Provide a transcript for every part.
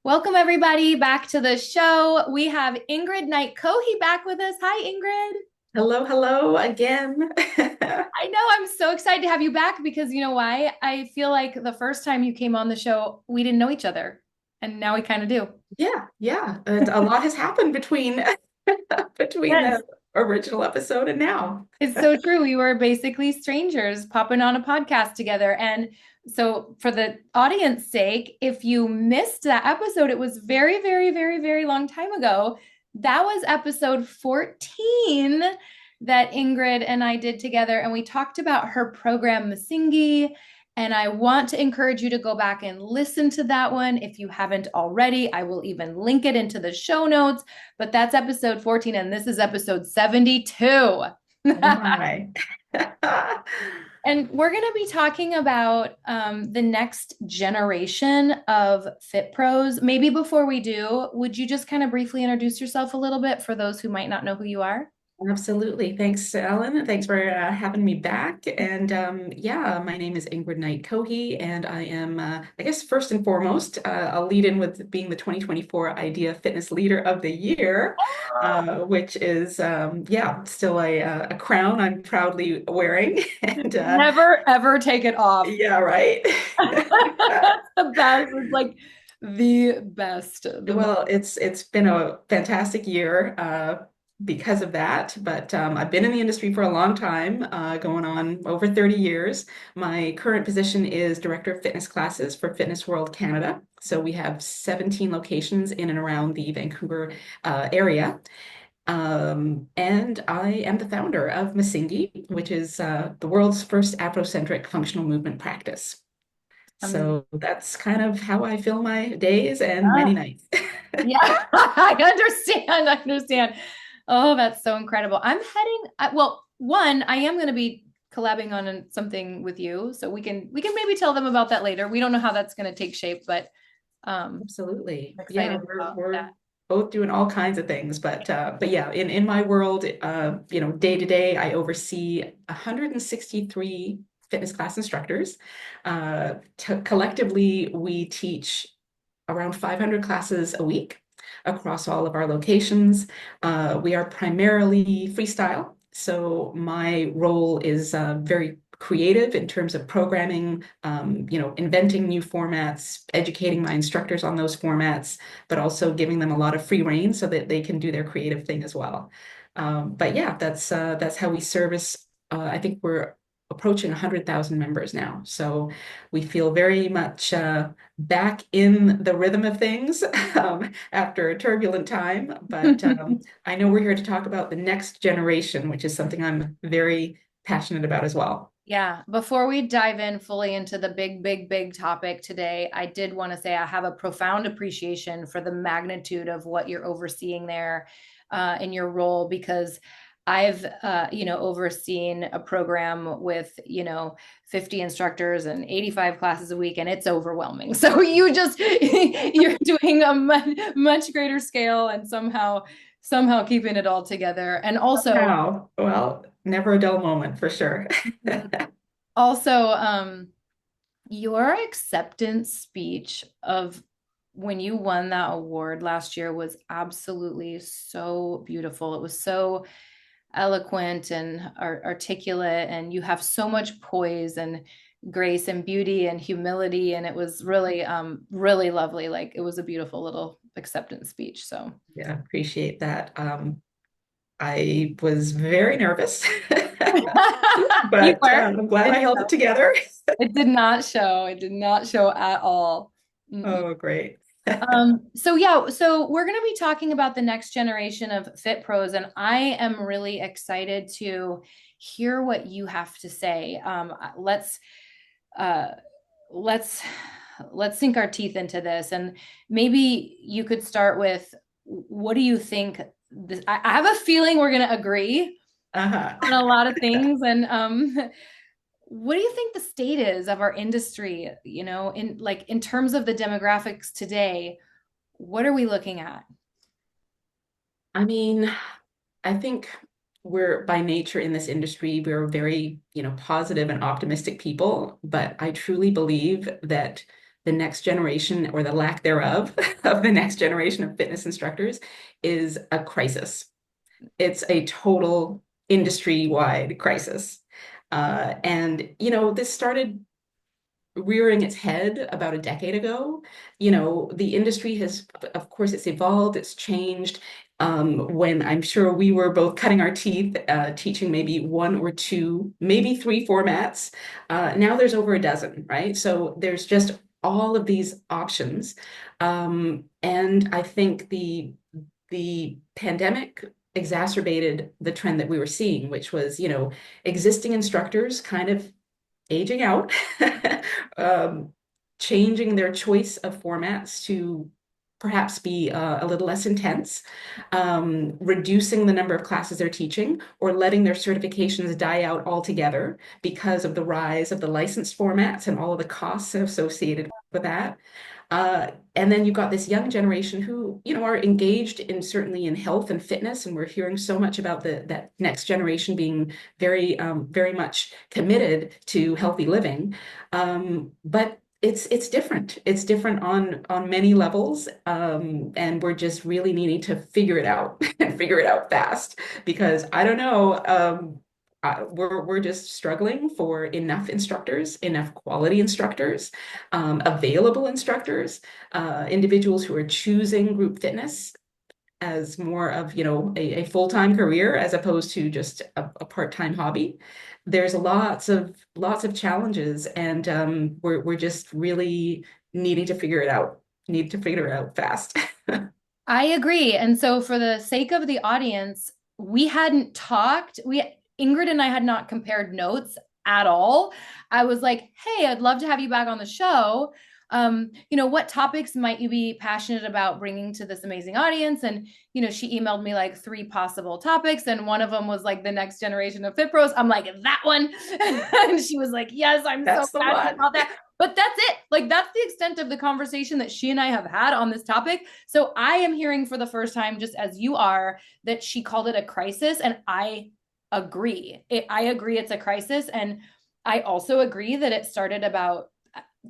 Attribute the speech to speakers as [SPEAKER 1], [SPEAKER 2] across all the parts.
[SPEAKER 1] Welcome, everybody, back to the show. We have Ingrid Knight-Cohee back with us. Hi, Ingrid.
[SPEAKER 2] Hello, hello again.
[SPEAKER 1] I know I'm so excited to have you back because you know why? I feel like the first time you came on the show, we didn't know each other, and now we kind of do.
[SPEAKER 2] Yeah. And a lot has happened between between
[SPEAKER 1] Yes.
[SPEAKER 2] the original episode and now.
[SPEAKER 1] It's so true. We were basically strangers popping on a podcast together. And so, for the audience sake, if you missed that episode, it was very, very, very, very long time ago. That was episode 14 that Ingrid and I did together. And we talked about her program, Masingi. And I want to encourage you to go back and listen to that one if you haven't already. I will even link it into the show notes. But that's episode 14, and this is episode 72.
[SPEAKER 2] Oh my.
[SPEAKER 1] And we're going to be talking about the next generation of Fit Pros. Maybe before we do, would you just kind of briefly introduce yourself a little bit for those who might not know who you are?
[SPEAKER 2] Absolutely. Thanks, Ellen. Thanks for having me back. And yeah, my name is Ingrid Knight-Cohee, and I am, I guess, first and foremost, I'll lead in with being the 2024 Idea Fitness Leader of the Year, which is, yeah, still a crown I'm proudly wearing. And
[SPEAKER 1] Never ever take it off.
[SPEAKER 2] yeah, right.
[SPEAKER 1] That's the best. It's like the best. The most.
[SPEAKER 2] Well, it's been a fantastic year because of that. But I've been in the industry for a long time, going on over 30 years. My current position is Director of Fitness Classes for Fitness World Canada. So we have 17 locations in and around the Vancouver area. And I am the founder of Masingi, which is the world's first Afrocentric functional movement practice.
[SPEAKER 1] Um,
[SPEAKER 2] So that's kind of how I fill my days and many nights.
[SPEAKER 1] yeah, I understand. I understand. Oh, that's so incredible. Well, one, I am going to be collabing on something with you, so we can maybe tell them about that later. We don't know how that's going to take shape, but
[SPEAKER 2] Absolutely.
[SPEAKER 1] I'm
[SPEAKER 2] Yeah,
[SPEAKER 1] excited about
[SPEAKER 2] we're
[SPEAKER 1] that.
[SPEAKER 2] both doing all kinds of things, but yeah, in my world, day to day, I oversee 163 fitness class instructors. Collectively, we teach around 500 classes a week across all of our locations. We are primarily freestyle, so my role is very creative in terms of programming, inventing new formats, educating my instructors on those formats, but also giving them a lot of free rein so that they can do their creative thing as well. But yeah, that's how we service. I think we're approaching 100,000 members now, so we feel very much back in the rhythm of things after a turbulent time. But I know we're here to talk about the next generation, which is something I'm very passionate about as well.
[SPEAKER 1] Yeah, before we dive in fully into the big, big, big topic today, I did want to say I have a profound appreciation for the magnitude of what you're overseeing there in your role because I've, overseen a program with, 50 instructors and 85 classes a week, and it's overwhelming. So you're doing a much, much greater scale and somehow keeping it all together. And also,
[SPEAKER 2] Now, well, never a dull moment for sure.
[SPEAKER 1] Also, your acceptance speech of when you won that award last year was absolutely so beautiful. It was so eloquent and articulate, and you have so much poise and grace and beauty and humility, and it was really, really lovely. Like it was a beautiful little acceptance speech. So
[SPEAKER 2] Yeah, appreciate that. I was very nervous,
[SPEAKER 1] you
[SPEAKER 2] but
[SPEAKER 1] were.
[SPEAKER 2] I'm glad I
[SPEAKER 1] It,
[SPEAKER 2] held it together.
[SPEAKER 1] it did not show. It did not show at all. Mm-mm.
[SPEAKER 2] Oh, great.
[SPEAKER 1] So yeah, so we're going to be talking about the next generation of Fit Pros, and I am really excited to hear what you have to say. Uh, let's let's sink our teeth into this, and maybe you could start with what do you think? I have a feeling we're going to agree
[SPEAKER 2] Uh-huh.
[SPEAKER 1] on a lot of things, and what do you think the state is of our industry? In terms of the demographics today, what are we looking at?
[SPEAKER 2] I mean, I think we're by nature in this industry, we're very, positive and optimistic people, but I truly believe that the next generation, or the lack thereof of the next generation of fitness instructors, is a crisis. It's a total industry-wide crisis. And, this started rearing its head about a decade ago. The industry has, of course, it's evolved, it's changed. When I'm sure we were both cutting our teeth, teaching maybe one or two, maybe three formats, now there's over a dozen, right? So there's just all of these options. And I think the pandemic exacerbated the trend that we were seeing, which was, existing instructors kind of aging out, um, changing their choice of formats to perhaps be a little less intense, reducing the number of classes they're teaching, or letting their certifications die out altogether because of the rise of the licensed formats and all of the costs associated with that. And then you've got this young generation who, are engaged in, certainly in health and fitness, and we're hearing so much about that next generation being very much committed to healthy living. But it's different. It's different on many levels, and we're just really needing to figure it out and figure it out fast, because I don't know. We're just struggling for enough instructors, enough quality instructors, available instructors, individuals who are choosing group fitness as more of, a full-time career as opposed to just a part-time hobby. There's lots of challenges, and we're just really needing to figure it out. Need to figure it out fast.
[SPEAKER 1] I agree. And so for the sake of the audience, we hadn't talked. Ingrid and I had not compared notes at all. I was like, hey, I'd love to have you back on the show. What topics might you be passionate about bringing to this amazing audience? And, she emailed me like 3 possible topics. And one of them was like the next generation of Fit Pros. I'm like, that one. And she was like, yes, I'm so
[SPEAKER 2] That's the
[SPEAKER 1] passionate
[SPEAKER 2] one.
[SPEAKER 1] about that. But that's it. Like, that's the extent of the conversation that she and I have had on this topic. So I am hearing for the first time, just as you are, that she called it a crisis. And I agree. I agree it's a crisis. And I also agree that it started about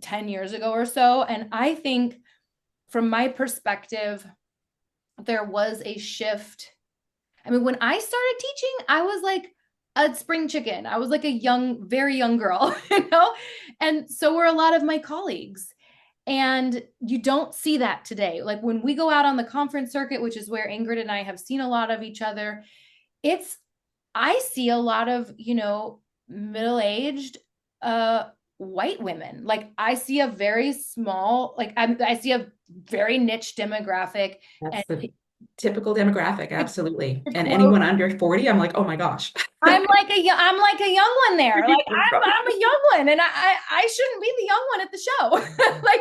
[SPEAKER 1] 10 years ago or so. And I think from my perspective, there was a shift. I mean, when I started teaching, I was like a spring chicken. I was like a very young girl, and so were a lot of my colleagues. And you don't see that today. Like when we go out on the conference circuit, which is where Ingrid and I have seen a lot of each other, I see a lot of, middle-aged white women. Like I see a very small, I see a very niche demographic.
[SPEAKER 2] That's
[SPEAKER 1] And
[SPEAKER 2] the typical demographic, absolutely.
[SPEAKER 1] to
[SPEAKER 2] And
[SPEAKER 1] quote,
[SPEAKER 2] anyone under 40, I'm like, oh my gosh.
[SPEAKER 1] I'm like a young one there. Like
[SPEAKER 2] From.
[SPEAKER 1] I'm a young one, and I shouldn't be the young one at the show. Like,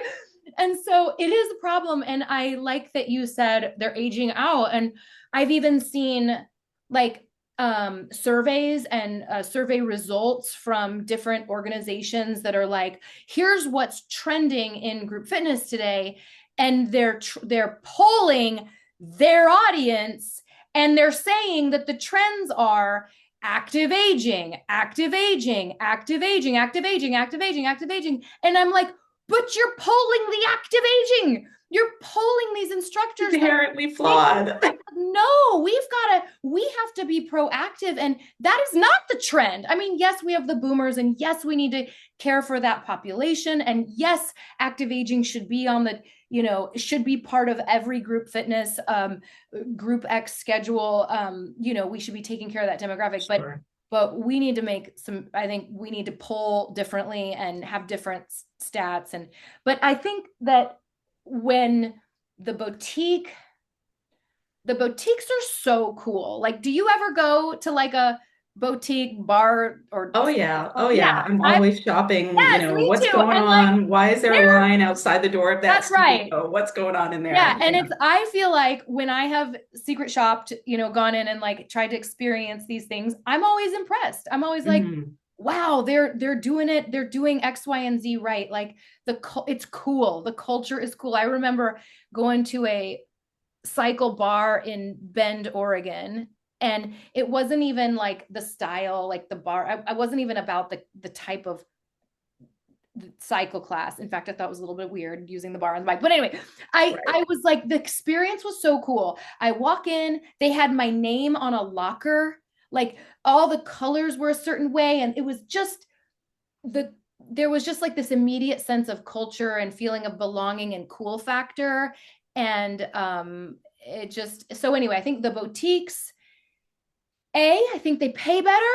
[SPEAKER 1] and so it is a problem. And I like that you said they're aging out. And I've even seen like surveys and survey results from different organizations that are like, here's what's trending in group fitness today, and they're polling their audience, and they're saying that the trends are active aging, active aging, active aging, active aging, active aging, active aging. And I'm like, but you're polling the active aging. You're polling these instructors.
[SPEAKER 2] Inherently flawed.
[SPEAKER 1] No, we have to be proactive. And that is not the trend. I mean, yes, we have the boomers, and yes, we need to care for that population. And yes, active aging should be should be part of every group fitness, GroupX schedule. We should be taking care of that demographic.
[SPEAKER 2] Sure.
[SPEAKER 1] But we need to I think we need to poll differently and have different stats. But I think that when the boutiques are so cool. Like, do you ever go to like a boutique bar or?
[SPEAKER 2] Oh yeah. Oh
[SPEAKER 1] Yeah,
[SPEAKER 2] yeah. I'm always shopping,
[SPEAKER 1] yes, me
[SPEAKER 2] what's
[SPEAKER 1] too.
[SPEAKER 2] going
[SPEAKER 1] And like,
[SPEAKER 2] on? Why is there a line outside the door of that
[SPEAKER 1] that's right.
[SPEAKER 2] studio? What's going on in there?
[SPEAKER 1] Yeah. And I feel like when I have secret shopped, gone in and like tried to experience these things, I'm always impressed. I'm always like, wow, they're doing it. They're doing X, Y, and Z right. Like it's cool. The culture is cool. I remember going to a cycle bar in Bend, Oregon, and it wasn't even like the style, like the bar. I wasn't even about the type of cycle class. In fact, I thought it was a little bit weird using the bar on the bike. But anyway, I was like, the experience was so cool. I walk in, they had my name on a locker, like all the colors were a certain way, and it was just there was just like this immediate sense of culture and feeling of belonging and cool factor. And it just so anyway, I think the boutiques, I think they pay better.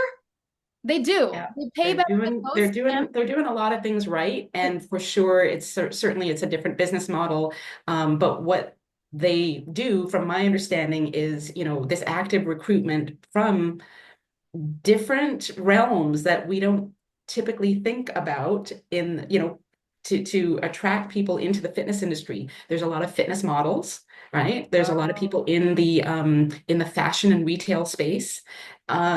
[SPEAKER 1] They do.
[SPEAKER 2] Yeah,
[SPEAKER 1] They pay better than most.
[SPEAKER 2] they're doing a lot of things right, and for sure, certainly it's a different business model. But what they do, from my understanding, is this active recruitment from different realms that we don't typically think about to attract people into the fitness industry. There's a lot of fitness models, right? There's a lot of people in the fashion and retail space.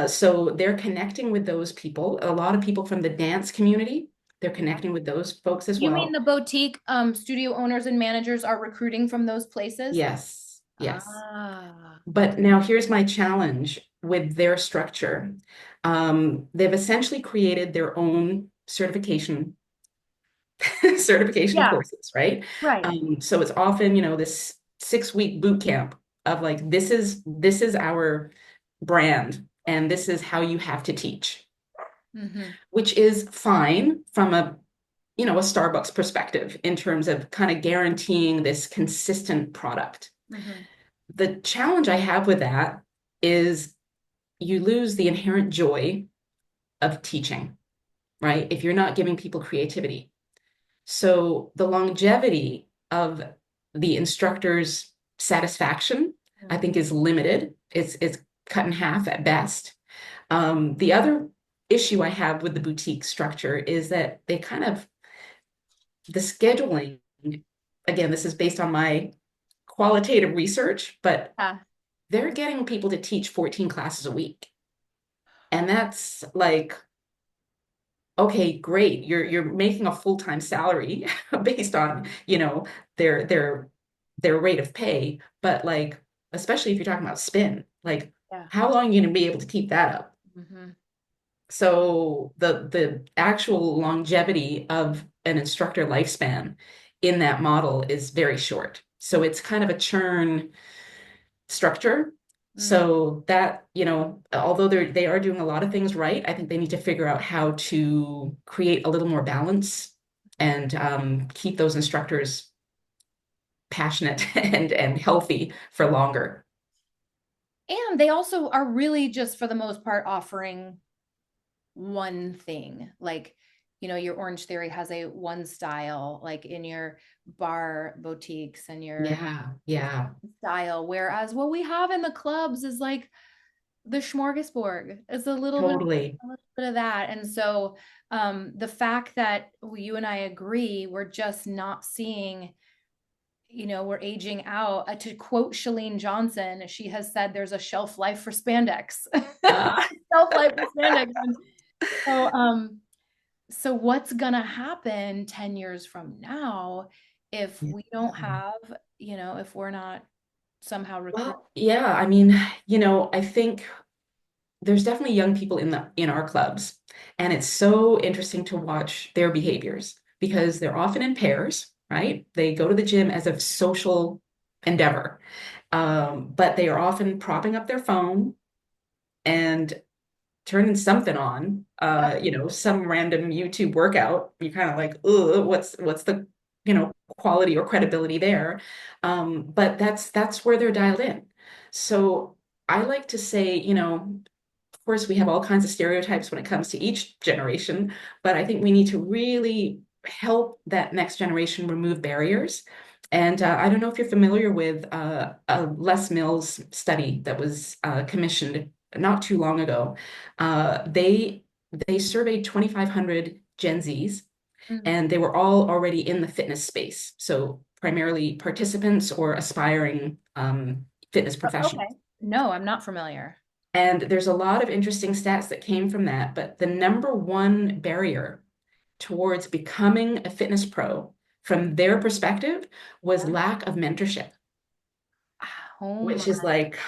[SPEAKER 2] So they're connecting with those people. A lot of people from the dance community, they're connecting with those folks as
[SPEAKER 1] You mean
[SPEAKER 2] well.
[SPEAKER 1] the boutique studio owners and managers are recruiting from those places?
[SPEAKER 2] Yes, yes.
[SPEAKER 1] Okay.
[SPEAKER 2] But now here's my challenge with their structure. They've essentially created their own certification
[SPEAKER 1] Yeah,
[SPEAKER 2] courses, right?
[SPEAKER 1] right.
[SPEAKER 2] So it's often, this 6-week boot camp of like, this is our brand, and this is how you have to teach,
[SPEAKER 1] Mm-hmm.
[SPEAKER 2] which is fine from a Starbucks perspective in terms of kind of guaranteeing this consistent product.
[SPEAKER 1] Mm-hmm.
[SPEAKER 2] The challenge I have with that is you lose the inherent joy of teaching, right? If you're not giving people creativity. So the longevity of the instructor's satisfaction, I think, is limited. It's cut in half at best. The other issue I have with the boutique structure is that the scheduling, again, this is based on my qualitative research, but
[SPEAKER 1] Yeah.
[SPEAKER 2] they're getting people to teach 14 classes a week. And that's like, okay, great. You're making a full-time salary based on, their their their rate of pay, but like, especially if you're talking about spin, like
[SPEAKER 1] Yeah.
[SPEAKER 2] how long are you gonna be able to keep that up?
[SPEAKER 1] Mm-hmm.
[SPEAKER 2] So the actual longevity of an instructor lifespan in that model is very short. So it's kind of a churn structure.
[SPEAKER 1] Mm.
[SPEAKER 2] So that, although they are doing a lot of things right, I think they need to figure out how to create a little more balance and keep those instructors passionate and healthy for longer.
[SPEAKER 1] And they also are really just for the most part offering one thing. Like, your Orange Theory has a one style, like in your bar boutiques and your
[SPEAKER 2] Yeah, yeah,
[SPEAKER 1] style. Whereas what we have in the clubs is like the smorgasbord. It's
[SPEAKER 2] totally.
[SPEAKER 1] a little bit of that. And so the fact that you and I agree, we're just not seeing, we're aging out. To quote Shalene Johnson, she has said there's a shelf life for spandex.
[SPEAKER 2] Uh,
[SPEAKER 1] Shelf life for spandex. And so what's gonna happen 10 years from now if
[SPEAKER 2] yeah.
[SPEAKER 1] we don't have, if we're not somehow recruiting?
[SPEAKER 2] Well, yeah, I mean, I think there's definitely young people in our clubs, and it's so interesting to watch their behaviors because they're often in pairs, right? They go to the gym as a social endeavor, but they are often propping up their phone and turning something on, some random YouTube workout. You're kind of like, ugh, what's the quality or credibility there? But that's where they're dialed in. So I like to say, of course, we have all kinds of stereotypes when it comes to each generation, but I think we need to really help that next generation remove barriers. And I don't know if you're familiar with a Les Mills study that was commissioned not too long ago. They surveyed 2,500 Gen Zs,
[SPEAKER 1] Mhm.
[SPEAKER 2] and they were all already in the fitness space. So primarily participants or aspiring fitness
[SPEAKER 1] Okay.
[SPEAKER 2] professionals.
[SPEAKER 1] No, I'm not familiar.
[SPEAKER 2] And there's a lot of interesting stats that came from that. But the number one barrier towards becoming a fitness pro, from their perspective, was lack of mentorship,
[SPEAKER 1] Oh my.
[SPEAKER 2] which is like,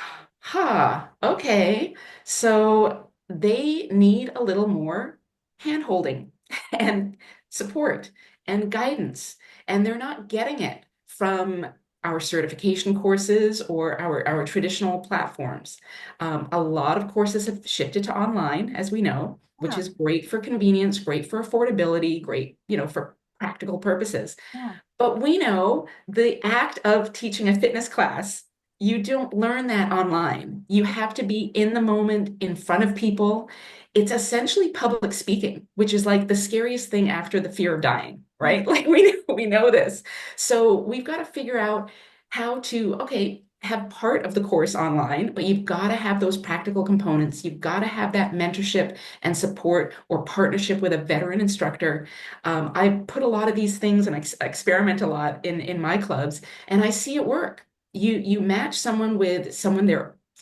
[SPEAKER 2] okay. So they need a little more hand holding. And support and guidance, and they're not getting it from our certification courses or our traditional platforms. A lot of courses have shifted to online, as we know, which
[SPEAKER 1] Yeah.
[SPEAKER 2] is great for convenience, great for affordability, great, for practical purposes.
[SPEAKER 1] Yeah.
[SPEAKER 2] But we know the act of teaching a fitness class, you don't learn that online. You have to be in the moment, in front of people. It's essentially public speaking, which is like the scariest thing after the fear of dying,
[SPEAKER 1] Yeah.
[SPEAKER 2] right? Like we know this. So we've got to figure out how to, okay, have part of the course online, but you've got to have those practical components. You've got to have that mentorship and support or partnership with a veteran instructor. I put a lot of these things and experiment a lot in my clubs, and I see it work. You match someone with someone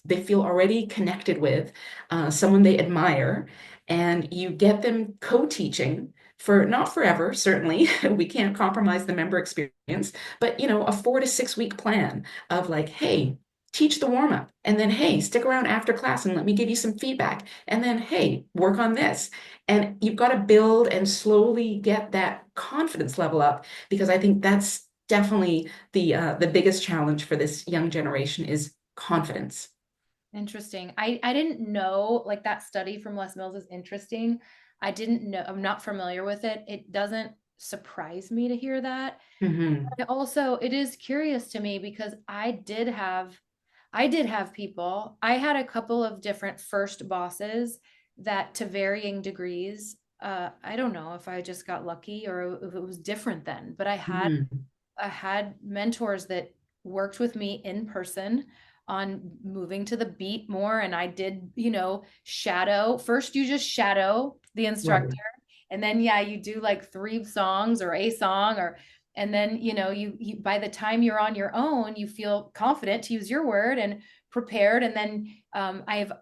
[SPEAKER 2] they feel already connected with, someone they admire, and you get them co-teaching for not forever, certainly. We can't compromise the member experience, but a 4 to 6 week plan of like, hey, teach the warm up, and then hey, stick around after class and let me give you some feedback, and then hey, work on this. And you've got to build and slowly get that confidence level up, because I think that's definitely the biggest challenge for this young generation is confidence.
[SPEAKER 1] Interesting. I didn't know, like, that study from Les Mills is interesting. I didn't know, I'm not familiar with it. It doesn't surprise me to hear that.
[SPEAKER 2] Hmm.
[SPEAKER 1] But also, it is curious to me because I did have people. I had a couple of different first bosses that, to varying degrees, I don't know if I just got lucky or if it was different then, but
[SPEAKER 2] Hmm.
[SPEAKER 1] I had mentors that worked with me in person on moving to the beat more. And I did, shadow. First, you just shadow the instructor.
[SPEAKER 2] Right.
[SPEAKER 1] And then, yeah, you do like three songs or a song, and then, you by the time you're on your own, you feel confident, to use your word, and prepared. And then I've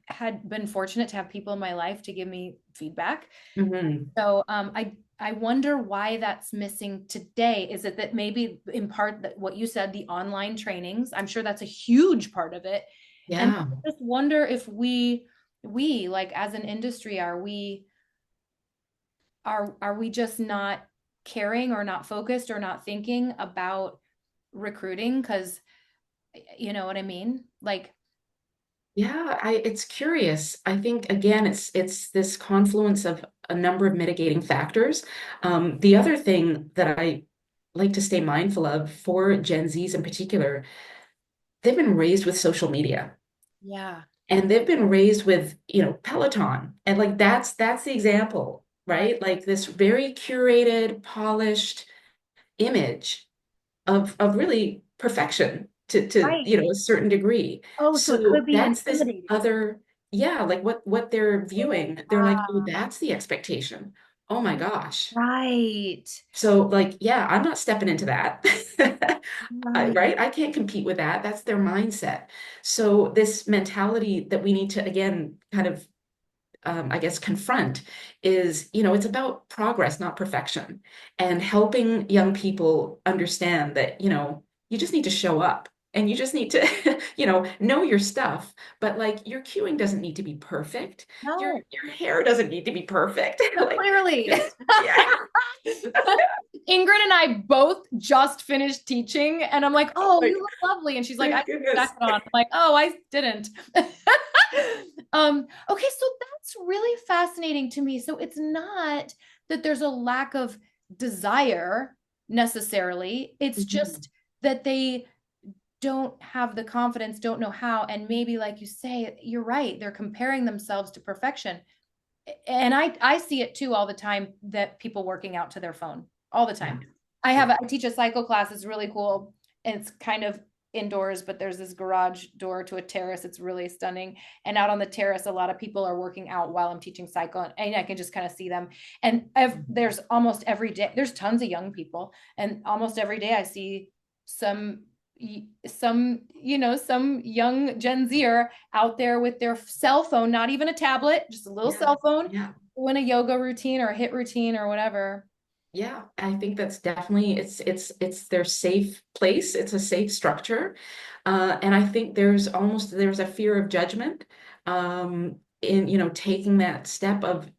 [SPEAKER 1] had been fortunate to have people in my life to give me feedback.
[SPEAKER 2] Hmm.
[SPEAKER 1] So I wonder why that's missing today. Is it that maybe in part that what you said, the online trainings, I'm sure that's a huge part of it. And
[SPEAKER 2] Yeah.
[SPEAKER 1] I just wonder if we like as an industry, are we just not caring or not focused or not thinking about recruiting? Because you know what I mean? Like,
[SPEAKER 2] Yeah, it's curious. I think again, it's this confluence of a number of mitigating factors. The other thing that I like to stay mindful of for Gen Zs in particular, they've been raised with social media,
[SPEAKER 1] yeah,
[SPEAKER 2] and they've been raised with, Peloton, and like that's the example,
[SPEAKER 1] right,
[SPEAKER 2] right? Like this very curated, polished image of really perfection to
[SPEAKER 1] right.
[SPEAKER 2] a certain degree.
[SPEAKER 1] Oh, so it
[SPEAKER 2] So
[SPEAKER 1] could be
[SPEAKER 2] that's this
[SPEAKER 1] intimidating.
[SPEAKER 2] other, yeah, like what they're viewing. They're like, oh,
[SPEAKER 1] Ah,
[SPEAKER 2] that's the expectation. Oh my gosh.
[SPEAKER 1] right,
[SPEAKER 2] So like, yeah, I'm not stepping into that.
[SPEAKER 1] right.
[SPEAKER 2] Right? I can't compete with that. That's their mindset. So this mentality that we need to again kind of I guess, confront is, it's about progress, not perfection, and helping young people understand that, you just need to show up and you just need to, know your stuff. But like your cueing doesn't need to be perfect. Your
[SPEAKER 1] No,
[SPEAKER 2] your hair doesn't need to be perfect.
[SPEAKER 1] no,
[SPEAKER 2] Like,
[SPEAKER 1] clearly.
[SPEAKER 2] yeah.
[SPEAKER 1] Ingrid and I both just finished teaching, and I'm like, "Oh, you
[SPEAKER 2] Like,
[SPEAKER 1] look lovely," and she's like, "I
[SPEAKER 2] thank
[SPEAKER 1] put that
[SPEAKER 2] goodness.
[SPEAKER 1] on." I'm like, "Oh, I didn't." Okay, so that's really fascinating to me. So it's not that there's a lack of desire necessarily. It's
[SPEAKER 2] Mhm.
[SPEAKER 1] just that they don't have the confidence, don't know how, and maybe, like you say, you're right. They're comparing themselves to perfection. And I see it too all the time, that people working out to their phone all the
[SPEAKER 2] Yeah.
[SPEAKER 1] time.
[SPEAKER 2] Yeah.
[SPEAKER 1] I teach a cycle class. It's really cool. And it's kind of indoors, but there's this garage door to a terrace. It's really stunning. And out on the terrace, a lot of people are working out while I'm teaching cycle, and I can just kind of see them. And there's almost every day, there's tons of young people, and almost every day I see some some young Gen Zer out there with their cell phone, not even a tablet, just a little
[SPEAKER 2] Yeah.
[SPEAKER 1] cell phone,
[SPEAKER 2] Yeah.
[SPEAKER 1] doing a yoga routine or a hit routine or whatever.
[SPEAKER 2] Yeah, I think that's definitely it's their safe place. It's a safe structure. And I think there's a fear of judgment in taking that step of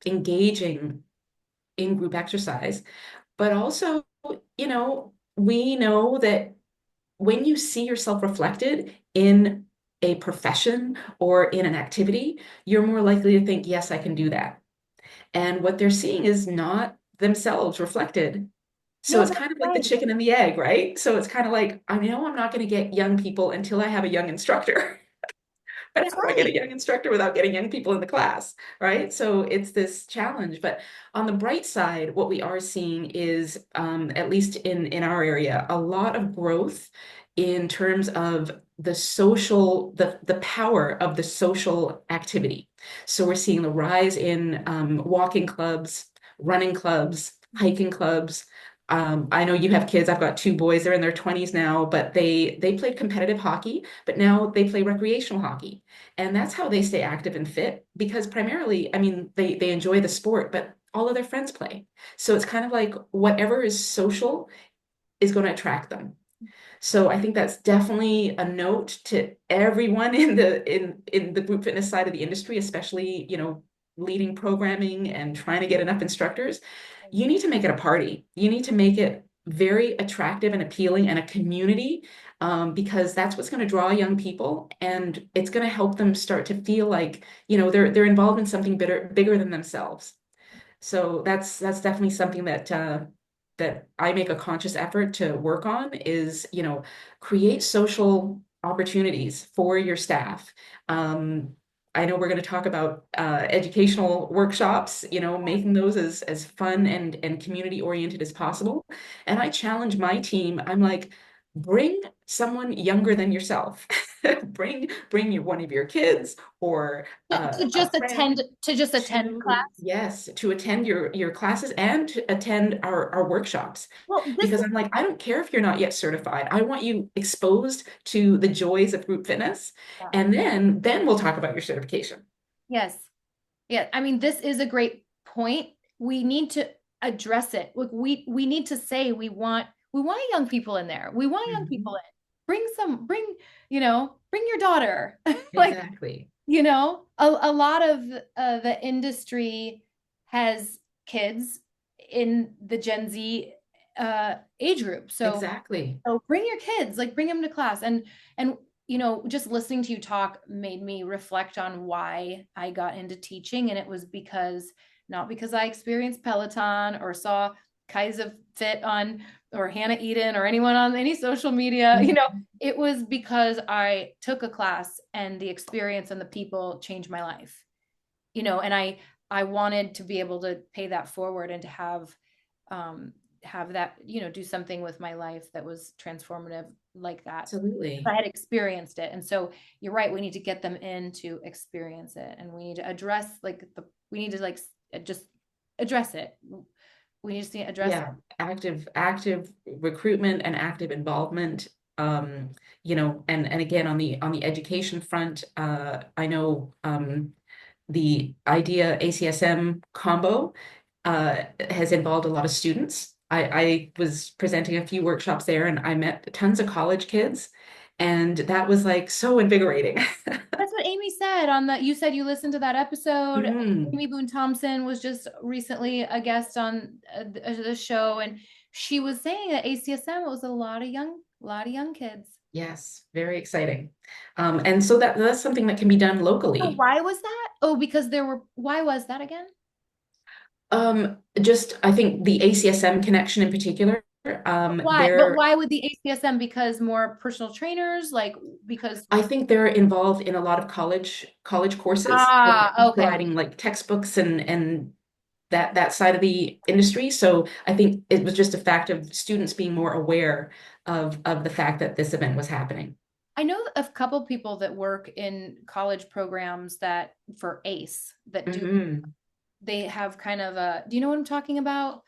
[SPEAKER 2] engaging in group exercise, but also, we know that when you see yourself reflected in a profession or in an activity, you're more likely to think, yes, I can do that. And what they're seeing is not themselves reflected. So
[SPEAKER 1] No,
[SPEAKER 2] it's
[SPEAKER 1] that's
[SPEAKER 2] kind of like the
[SPEAKER 1] right.
[SPEAKER 2] chicken and the egg, right? So it's kind of like, I know I'm not going to get young people until I have a young instructor. But
[SPEAKER 1] That's
[SPEAKER 2] how do I get
[SPEAKER 1] right.
[SPEAKER 2] a young instructor without getting young people in the class, right? So it's this challenge. But on the bright side, what we are seeing is, at least in our area, a lot of growth in terms of the power of the social activity. So we're seeing the rise in walking clubs, running clubs, hiking clubs. I know you have kids. I've got two boys. They're in their 20s now, but they played competitive hockey, but now they play recreational hockey. And that's how they stay active and fit because primarily, I mean, they enjoy the sport, but all of their friends play. So it's kind of like whatever is social is going to attract them. So I think that's definitely a note to everyone in the group fitness side of the industry, especially, leading programming and trying to get enough instructors. You need to make it a party. You need to make it very attractive and appealing and a community, because that's what's going to draw young people and it's going to help them start to feel like, they're involved in something bigger than themselves. So that's definitely something that I make a conscious effort to work on is, create social opportunities for your staff. Um, I know we're going to talk about educational workshops, making those as fun and community oriented as possible. And I challenge my team. I'm like, bring someone younger than yourself. Bring one of your kids or
[SPEAKER 1] To
[SPEAKER 2] a
[SPEAKER 1] just
[SPEAKER 2] friend
[SPEAKER 1] attend class.
[SPEAKER 2] yes, to attend your classes and to attend our workshops.
[SPEAKER 1] Well, this
[SPEAKER 2] Because
[SPEAKER 1] is
[SPEAKER 2] I'm like, I don't care if you're not yet certified. I want you exposed to the joys of group fitness.
[SPEAKER 1] yeah.
[SPEAKER 2] And then we'll talk about your certification.
[SPEAKER 1] Yes. Yeah, I mean, this is a great point. We need to address it. Look, we need to say we want young people in there. We want young people
[SPEAKER 2] Mhm.
[SPEAKER 1] in. Bring your daughter. Like,
[SPEAKER 2] Exactly.
[SPEAKER 1] a lot of the industry has kids in the Gen Z age group.
[SPEAKER 2] Exactly.
[SPEAKER 1] So bring your kids, like bring them to class. And just listening to you talk made me reflect on why I got into teaching. And it was not because I experienced Peloton or saw Kai's Fit on or Hannah Eden or anyone on any social media.
[SPEAKER 2] Mhm.
[SPEAKER 1] It was because I took a class and the experience and the people changed my life. And I wanted to be able to pay that forward and to um have that, do something with my life that was transformative like that. I
[SPEAKER 2] Absolutely.
[SPEAKER 1] had experienced it. And so you're right, we need to get them in to experience it. And we need to address we need to just address it. We need to address it.
[SPEAKER 2] Yeah, active recruitment and active involvement. And again on the education front, I know the IDEA ACSM combo has involved a lot of students. I was presenting a few workshops there and I met tons of college kids, and that was like so invigorating.
[SPEAKER 1] That's what Amy said you said you listened to that episode.
[SPEAKER 2] Mhm.
[SPEAKER 1] Amy Boone Thompson was just recently a guest on the show, and she was saying at ACSM it was a lot of young kids.
[SPEAKER 2] Yes, very exciting. And so that's something that can be done
[SPEAKER 1] So
[SPEAKER 2] locally.
[SPEAKER 1] why was that? Oh, because why was that again?
[SPEAKER 2] Just I think the ACSM connection in particular,
[SPEAKER 1] But why would the ACSM? Because more personal trainers, like because
[SPEAKER 2] I think they're involved in a lot of college courses,
[SPEAKER 1] okay.
[SPEAKER 2] providing like textbooks and that side of the industry. So I think it was just a fact of students being more aware of the fact that this event was happening.
[SPEAKER 1] I know a couple people that work in college programs that for ACE that do
[SPEAKER 2] Hmm.
[SPEAKER 1] they have kind of do you know what I'm talking about?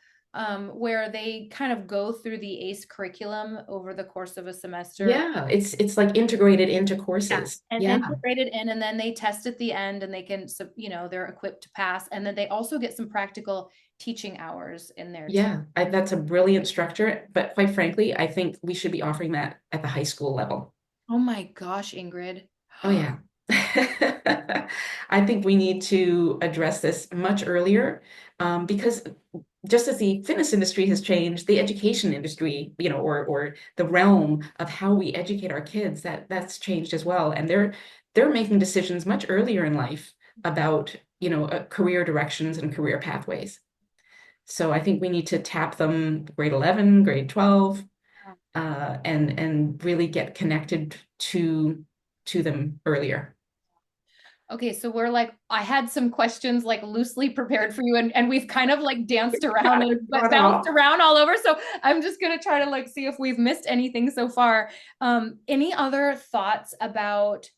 [SPEAKER 1] Where they kind of go through the ACE curriculum over the course of a semester.
[SPEAKER 2] Yeah, it's like integrated into
[SPEAKER 1] Yeah.
[SPEAKER 2] courses.
[SPEAKER 1] And
[SPEAKER 2] Yeah,
[SPEAKER 1] integrated in, and then they test at the end and they can, they're equipped to pass. And then they also get some practical teaching hours in there too.
[SPEAKER 2] yeah, that's a brilliant structure. But quite frankly, I think we should be offering that at the high school level.
[SPEAKER 1] Oh my gosh, Ingrid.
[SPEAKER 2] Oh, yeah. I think we need to address this much earlier, because just as the fitness industry has changed, the education industry, or the realm of how we educate our kids, that's changed as well. And they're making decisions much earlier in life about, career directions and career pathways. So I think we need to tap them grade 11, grade 12, and really get connected to them earlier.
[SPEAKER 1] Okay, so we're like, I had some questions like loosely prepared for you, and we've kind of like danced around and bounced around all over. So I'm just gonna try to like see if we've missed anything so far. Any other thoughts about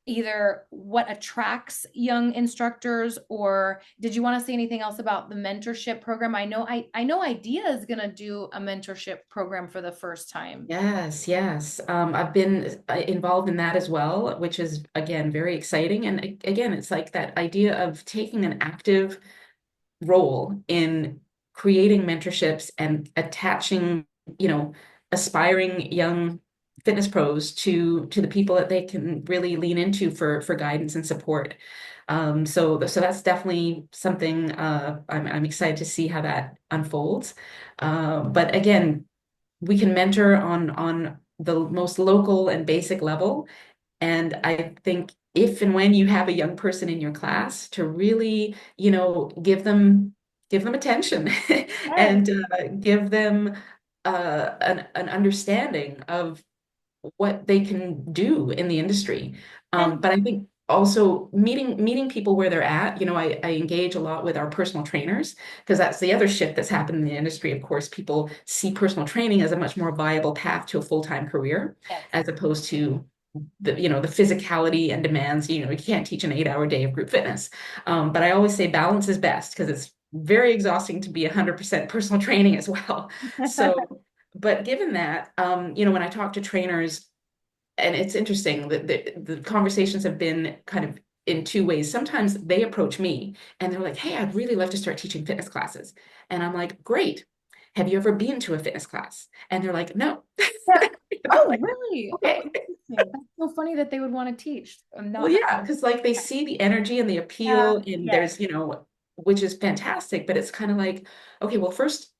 [SPEAKER 1] either what attracts young instructors, or did you want to say anything else about the mentorship program? I know IDEA is gonna do a mentorship program for the first time.
[SPEAKER 2] Yes, yes. I've been involved in that as well, which is again very exciting. And again, it's like that idea of taking an active role in creating mentorships and attaching, you know, aspiring young fitness pros to the people that they can really lean into for guidance and support. So that's definitely something I'm excited to see how that unfolds. But again, we can mentor on the most local and basic level. And I think if and when you have a young person in your class, to really, give them attention
[SPEAKER 1] Yes.
[SPEAKER 2] and give them an understanding of what they can do in the industry.
[SPEAKER 1] And
[SPEAKER 2] But I think also meeting people where they're at. I engage a lot with our personal trainers because that's the other shift that's happened in the industry. Of course, people see personal training as a much more viable path to a full-time career,
[SPEAKER 1] yes.
[SPEAKER 2] as opposed to the physicality and demands. You can't teach an 8-hour day of group fitness. But I always say balance is best because it's very exhausting to be 100% personal training as well. So, but given that, when I talk to trainers, and it's interesting that the conversations have been kind of in two ways. Sometimes they approach me and they're like, "Hey, I'd really love to start teaching fitness classes." And I'm like, "Great. Have you ever been to a fitness class?" And they're like, "No."
[SPEAKER 1] Yeah.
[SPEAKER 2] I'm
[SPEAKER 1] Oh,
[SPEAKER 2] like,
[SPEAKER 1] really? Oh,
[SPEAKER 2] "Okay."
[SPEAKER 1] interesting. That's so funny that they would want to teach. I'm
[SPEAKER 2] Well,
[SPEAKER 1] not.
[SPEAKER 2] yeah, because like they see the energy and the
[SPEAKER 1] Yeah.
[SPEAKER 2] appeal, and
[SPEAKER 1] Yes.
[SPEAKER 2] which is fantastic. But it's kind of like, okay, well, first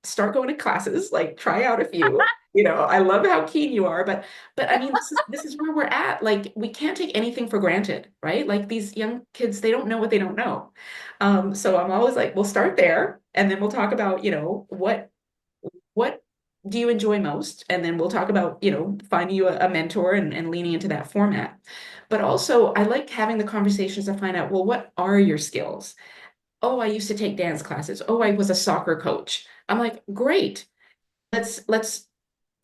[SPEAKER 2] start going to classes, like try out a few. I love how keen you are, but I mean, this is where we're at. Like, we can't take anything for granted, right? Like these young kids, they don't know what they don't know. So I'm always like, we'll start there, and then we'll talk about, what do you enjoy most? And then we'll talk about, finding you a mentor and leaning into that format. But also, I like having the conversations to find out, well, what are your skills? Oh, I used to take dance classes. Oh, I was a soccer coach. I'm like, great. Let's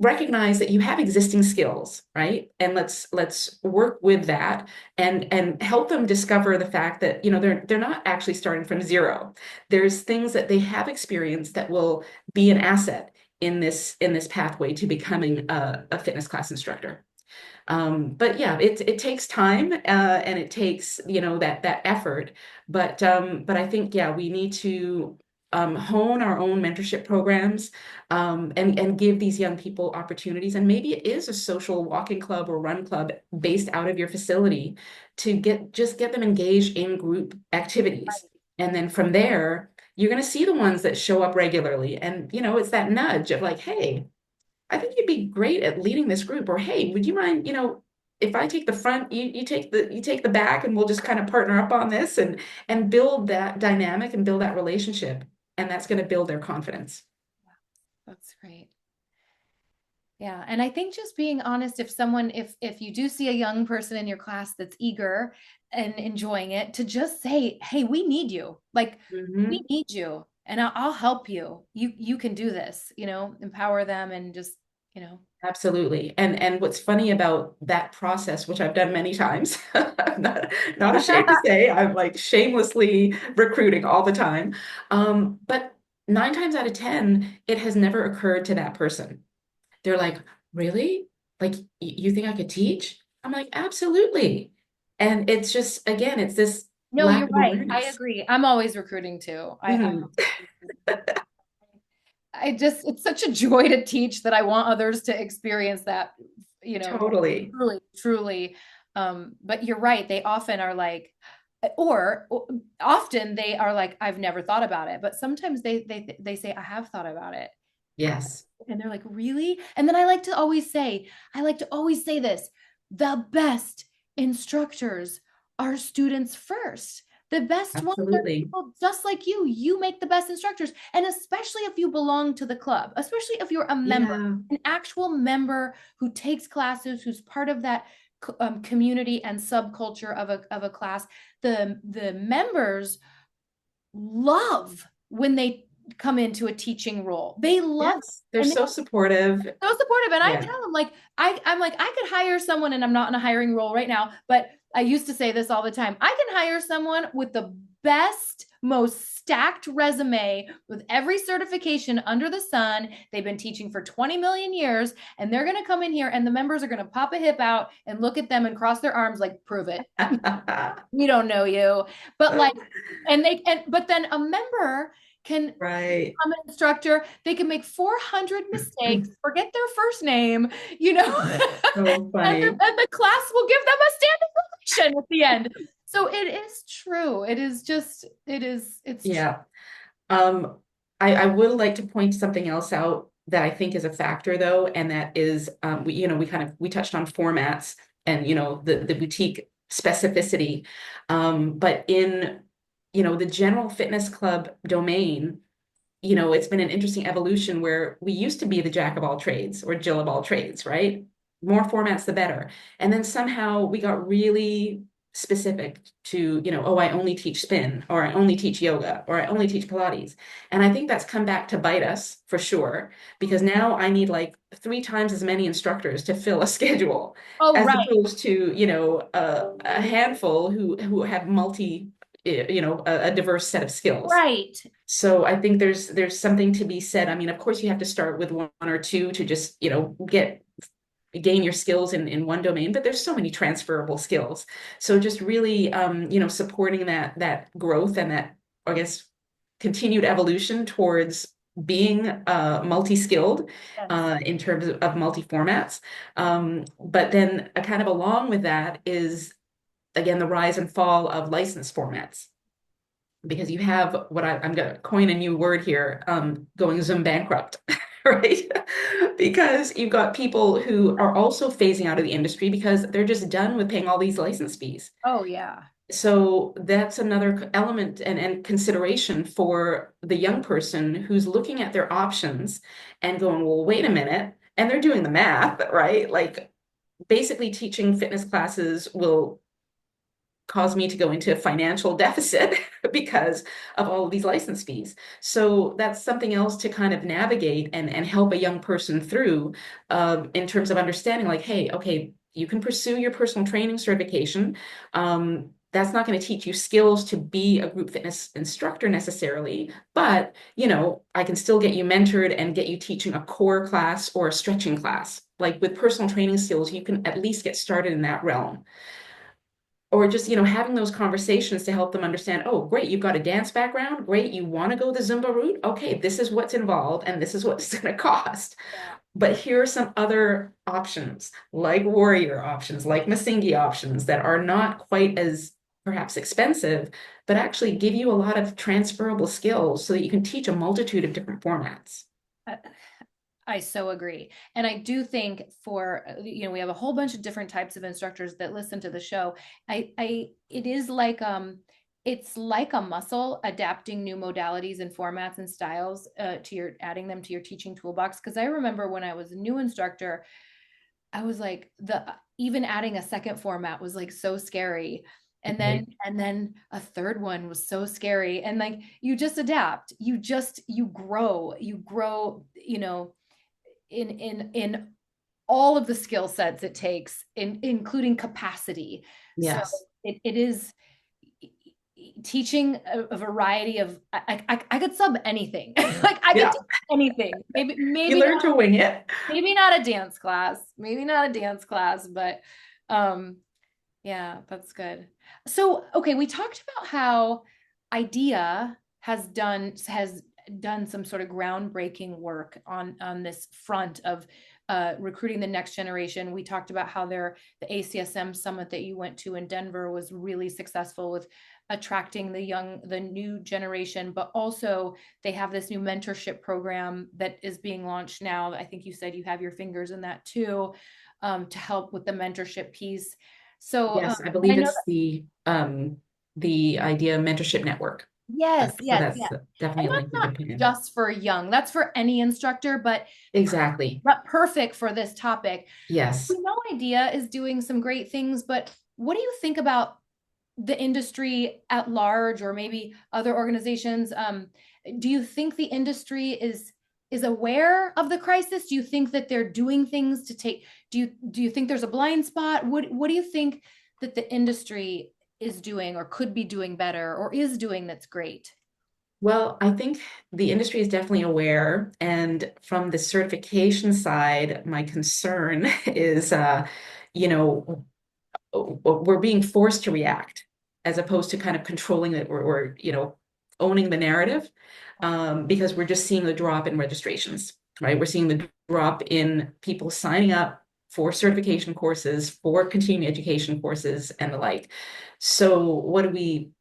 [SPEAKER 2] recognize that you have existing skills, right? And let's work with that and help them discover the fact that, they're not actually starting from zero. There's things that they have experienced that will be an asset in this pathway to becoming a fitness class instructor. But yeah, it takes time, and it takes, that effort. But I think, yeah, we need to hone our own mentorship programs, and give these young people opportunities. And maybe it is a social walking club or run club based out of your facility to get them engaged in group activities. And then from there, you're going to see the ones that show up regularly. And, it's that nudge of like, hey, I think you'd be great at leading this group. Or, hey, would you mind, if I take the front, you take the back, and we'll just kind of partner up on this and build that dynamic and build that relationship. And that's going to build their confidence.
[SPEAKER 1] That's great. Yeah. And I think just being honest, if you do see a young person in your class that's eager and enjoying it, to just say, hey, we need you. Like, we
[SPEAKER 2] Mhm.
[SPEAKER 1] need you, and I'll help you. You can do this, empower them and just, you know.
[SPEAKER 2] Absolutely. And what's funny about that process, which I've done many times, I'm not ashamed to say, I'm like shamelessly recruiting all the time. But 9 times out of 10, it has never occurred to that person. They're like, really? Like, you think I could teach? I'm like, absolutely. And it's just, again, it's this
[SPEAKER 1] No,
[SPEAKER 2] lack
[SPEAKER 1] you're
[SPEAKER 2] of
[SPEAKER 1] right. I
[SPEAKER 2] awareness.
[SPEAKER 1] agree. I'm always recruiting too.
[SPEAKER 2] Mhm.
[SPEAKER 1] It's such a joy to teach that I want others to experience that,
[SPEAKER 2] Totally.
[SPEAKER 1] truly, truly. But you're right. They often are like, or often they are like, I've never thought about it, but sometimes they say, I have thought about it.
[SPEAKER 2] Yes,
[SPEAKER 1] And they're like, really? And then I like to always say this, the best instructors are students first. The best ones are
[SPEAKER 2] absolutely.
[SPEAKER 1] people just like you. You make the best instructors. And especially if you belong to the club, especially if you're a member,
[SPEAKER 2] Yeah.
[SPEAKER 1] an actual member who takes classes, who's part of that community and subculture of a class, the members love when they come into a teaching role. They love
[SPEAKER 2] Yes. They're
[SPEAKER 1] and they
[SPEAKER 2] so supportive.
[SPEAKER 1] so supportive. And I
[SPEAKER 2] Yeah.
[SPEAKER 1] tell them like I'm like I could hire someone, and I'm not in a hiring role right now, but I used to say this all the time. I can hire someone with the best, most stacked resume with every certification under the sun. They've been teaching for 20 million years, and they're going to come in here, and the members are going to pop a hip out and look at them and cross their arms like, prove it. We don't know you. But like, but then a member can
[SPEAKER 2] Right.
[SPEAKER 1] become an instructor. They can make 400 mistakes, forget their first name,
[SPEAKER 2] So funny.
[SPEAKER 1] and the class will give them a standing ovation at the end. So it is true. It's true.
[SPEAKER 2] Yeah. Um, I would like to point something else out that I think is a factor though, and that is, we touched on formats and, the boutique specificity. But in, the general fitness club domain, it's been an interesting evolution where we used to be the jack of all trades or Jill of all trades, right? More formats, the better. And then somehow we got really specific to, oh, I only teach spin, or I only teach yoga, or I only teach Pilates. And I think that's come back to bite us for sure, because now I need like 3 times as many instructors to fill a schedule,
[SPEAKER 1] Oh,
[SPEAKER 2] as
[SPEAKER 1] right.
[SPEAKER 2] opposed to, a handful who have a diverse set of skills.
[SPEAKER 1] Right.
[SPEAKER 2] So I think there's something to be said. I mean, of course, you have to start with one or two to just, gain your skills in one domain, but there's so many transferable skills. So just really, supporting that growth and that, I guess, continued evolution towards being multi-skilled
[SPEAKER 1] Yes.
[SPEAKER 2] in terms of multi-formats. But then kind of along with that is, again, the rise and fall of licensed formats, because you have what I'm going to coin a new word here, going Zoom bankrupt, right? Because you've got people who are also phasing out of the industry because they're just done with paying all these license fees.
[SPEAKER 1] Oh, yeah.
[SPEAKER 2] So that's another element and consideration for the young person who's looking at their options and going, well, wait a minute. And they're doing the math, right? Like basically teaching fitness classes will cause me to go into a financial deficit because of all of these license fees. So that's something else to kind of navigate and help a young person through, in terms of understanding like, hey, okay, you can pursue your personal training certification. That's not going to teach you skills to be a group fitness instructor necessarily, but I can still get you mentored and get you teaching a core class or a stretching class. Like with personal training skills, you can at least get started in that realm, or just having those conversations to help them understand, oh great, you've got a dance background, great, you want to go the Zumba route, okay, this is what's involved and this is what it's going to cost,
[SPEAKER 1] Yeah.
[SPEAKER 2] but here are some other options, like warrior options, like Masingi options, that are not quite as perhaps expensive, but actually give you a lot of transferable skills so that you can teach a multitude of different formats.
[SPEAKER 1] Uh, I so agree. And I do think we have a whole bunch of different types of instructors that listen to the show. It is like, it's like a muscle, adapting new modalities and formats and styles, adding them to your teaching toolbox. Cause I remember when I was a new instructor, I was like, even adding a second format was like so scary.
[SPEAKER 2] Right.
[SPEAKER 1] And then a third one was so scary. And like, you just adapt, you grow, in all of the skill sets it takes, including capacity. So
[SPEAKER 2] Yes.
[SPEAKER 1] it is teaching a variety of, I could sub anything. Like I could
[SPEAKER 2] Yeah.
[SPEAKER 1] teach anything.
[SPEAKER 2] You learn to wing it.
[SPEAKER 1] Maybe not a dance class, but um yeah, that's good. So, okay, we talked about how IDEA has done some sort of groundbreaking work on this front of recruiting the next generation. We talked about how the ACSM summit that you went to in Denver was really successful with attracting the new generation, but also they have this new mentorship program that is being launched now. I think you said you have your fingers in that too, to help with the mentorship piece. So,
[SPEAKER 2] Yes, I
[SPEAKER 1] and I
[SPEAKER 2] believe
[SPEAKER 1] know
[SPEAKER 2] it's the idea mentorship network.
[SPEAKER 1] yes,
[SPEAKER 2] So
[SPEAKER 1] yes,
[SPEAKER 2] that's
[SPEAKER 1] yes.
[SPEAKER 2] definitely
[SPEAKER 1] And
[SPEAKER 2] a
[SPEAKER 1] that's
[SPEAKER 2] link we
[SPEAKER 1] not
[SPEAKER 2] can put in.
[SPEAKER 1] just for young, that's for any instructor,
[SPEAKER 2] Exactly.
[SPEAKER 1] but perfect for this topic.
[SPEAKER 2] Yes.
[SPEAKER 1] We know IDEA is doing some great things, but what do you think about the industry at large, or maybe other organizations? Do you think the industry is aware of the crisis? Do you think that they're doing things to take? Do you think there's a blind spot? What do you think that the industry is doing, or could be doing better, or is doing that's great?
[SPEAKER 2] Well, I think the industry is definitely aware. And from the certification side, my concern is, you know, we're being forced to react as opposed to kind of controlling it or owning the narrative, because we're just seeing the drop in registrations, right? We're seeing the drop in people signing up for certification courses, for continuing education courses, and the like. So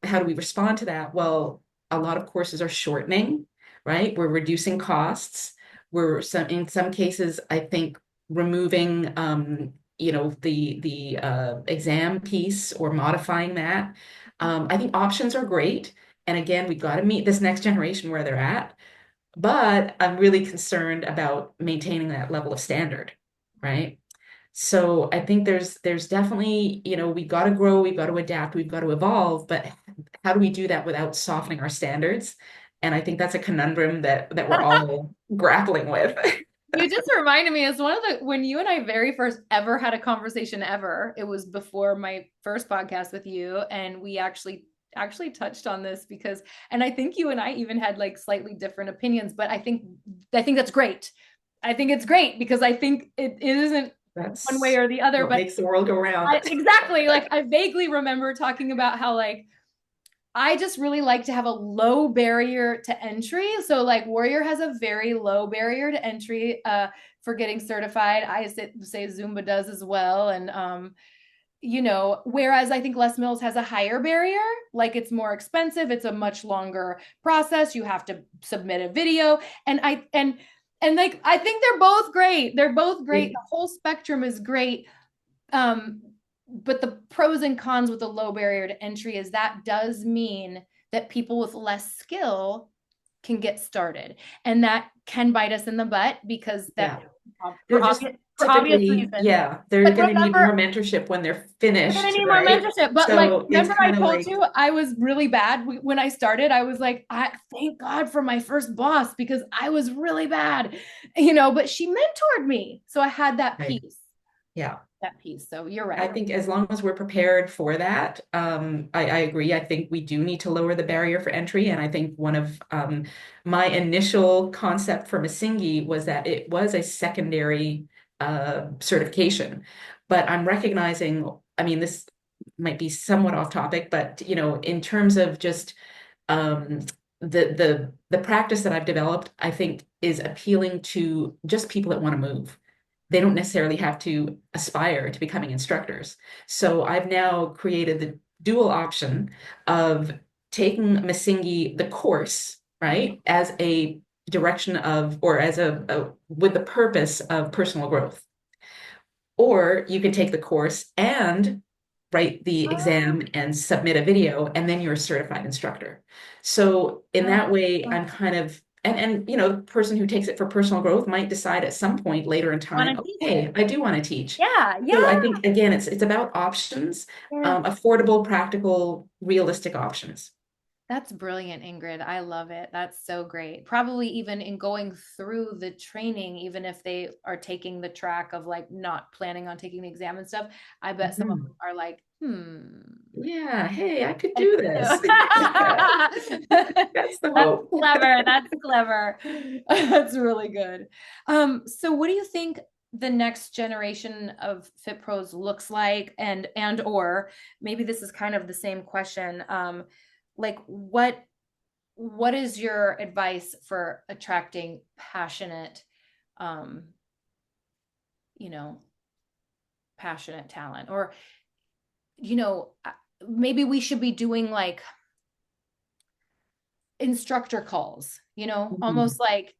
[SPEAKER 2] how do we respond to that? Well, a lot of courses are shortening, right? We're reducing costs. In some cases, I think removing the exam piece or modifying that. I think options are great. And again, we've got to meet this next generation where they're at. But I'm really concerned about maintaining that level of standard, right? So I think there's definitely, we've got to grow, we've got to adapt, we've got to evolve, but how do we do that without softening our standards? And I think that's a conundrum that we're all grappling with.
[SPEAKER 1] You just reminded me, it's one of the, when you and I very first ever had a conversation ever, it was before my first podcast with you, and we actually touched on this because, and I think you and I even had like slightly different opinions, but I think that's great. I think it's great because I think it isn't one way
[SPEAKER 2] That's
[SPEAKER 1] or the other,
[SPEAKER 2] what
[SPEAKER 1] but
[SPEAKER 2] makes the world go round.
[SPEAKER 1] exactly, like I vaguely remember talking about how like I just really like to have a low barrier to entry. So like Warrior has a very low barrier to entry for getting certified. I say Zumba does as well. And whereas I think Les Mills has a higher barrier, like it's more expensive, it's a much longer process. You have to submit a video. And like I think they're both great. They're both great.
[SPEAKER 2] It-
[SPEAKER 1] The whole spectrum is great. Um, but the pros and cons with the low barrier to entry is that does mean that people with less skill can get started, and that can bite us in the butt because that
[SPEAKER 2] yeah.
[SPEAKER 1] for
[SPEAKER 2] They're just
[SPEAKER 1] obvious
[SPEAKER 2] typically,
[SPEAKER 1] reasons.
[SPEAKER 2] yeah, they're
[SPEAKER 1] But
[SPEAKER 2] going to need more
[SPEAKER 1] remember,
[SPEAKER 2] mentorship when they're
[SPEAKER 1] we're gonna
[SPEAKER 2] finished,
[SPEAKER 1] need more
[SPEAKER 2] right?
[SPEAKER 1] mentorship. But like,
[SPEAKER 2] So it's
[SPEAKER 1] remember I
[SPEAKER 2] kind of
[SPEAKER 1] told
[SPEAKER 2] like,
[SPEAKER 1] you I was really bad when I started. I was like, thank God for my first boss because I was really bad, But she mentored me, so I had that
[SPEAKER 2] right,
[SPEAKER 1] piece.
[SPEAKER 2] yeah.
[SPEAKER 1] That piece. So you're
[SPEAKER 2] I
[SPEAKER 1] right.
[SPEAKER 2] think as long as we're prepared for that, I agree. I think we do need to lower the barrier for entry. And I think one of my initial concept for Masingi was that it was a secondary certification. But I'm recognizing, I mean, this might be somewhat off topic, but in terms of just um, the practice that I've developed, I think is appealing to just people that want to move. They don't necessarily have to aspire to becoming instructors. So I've now created the dual option of taking Masingi, the course, right, as a direction of, or as with the purpose of personal growth. Or you can take the course and write the
[SPEAKER 1] Oh,
[SPEAKER 2] exam and submit a video, and then you're a certified instructor. So in that way, I'm kind of, and the person who takes it for personal growth might decide at some point later in
[SPEAKER 1] want
[SPEAKER 2] time,
[SPEAKER 1] to teach
[SPEAKER 2] okay,
[SPEAKER 1] it.
[SPEAKER 2] I do want to teach.
[SPEAKER 1] Yeah,
[SPEAKER 2] So I
[SPEAKER 1] yeah.
[SPEAKER 2] think again, it's about options,
[SPEAKER 1] Yeah.
[SPEAKER 2] affordable, practical, realistic options.
[SPEAKER 1] That's brilliant, Ingrid. I love it. That's so great. Probably even in going through the training, even if they are taking the track of like not planning on taking the exam and stuff, I bet some of
[SPEAKER 2] Mhm.
[SPEAKER 1] them are like,
[SPEAKER 2] Yeah, hey, I could
[SPEAKER 1] I
[SPEAKER 2] do
[SPEAKER 1] could
[SPEAKER 2] this.
[SPEAKER 1] do.
[SPEAKER 2] That's the
[SPEAKER 1] That's
[SPEAKER 2] hope.
[SPEAKER 1] clever. That's clever. That's really good. So what do you think the next generation of Fit Pros looks like, and or maybe this is kind of the same question. Like what is your advice for attracting passionate, um, you know, passionate talent? Or, maybe we should be doing like instructor calls,
[SPEAKER 2] Mhm.
[SPEAKER 1] almost like,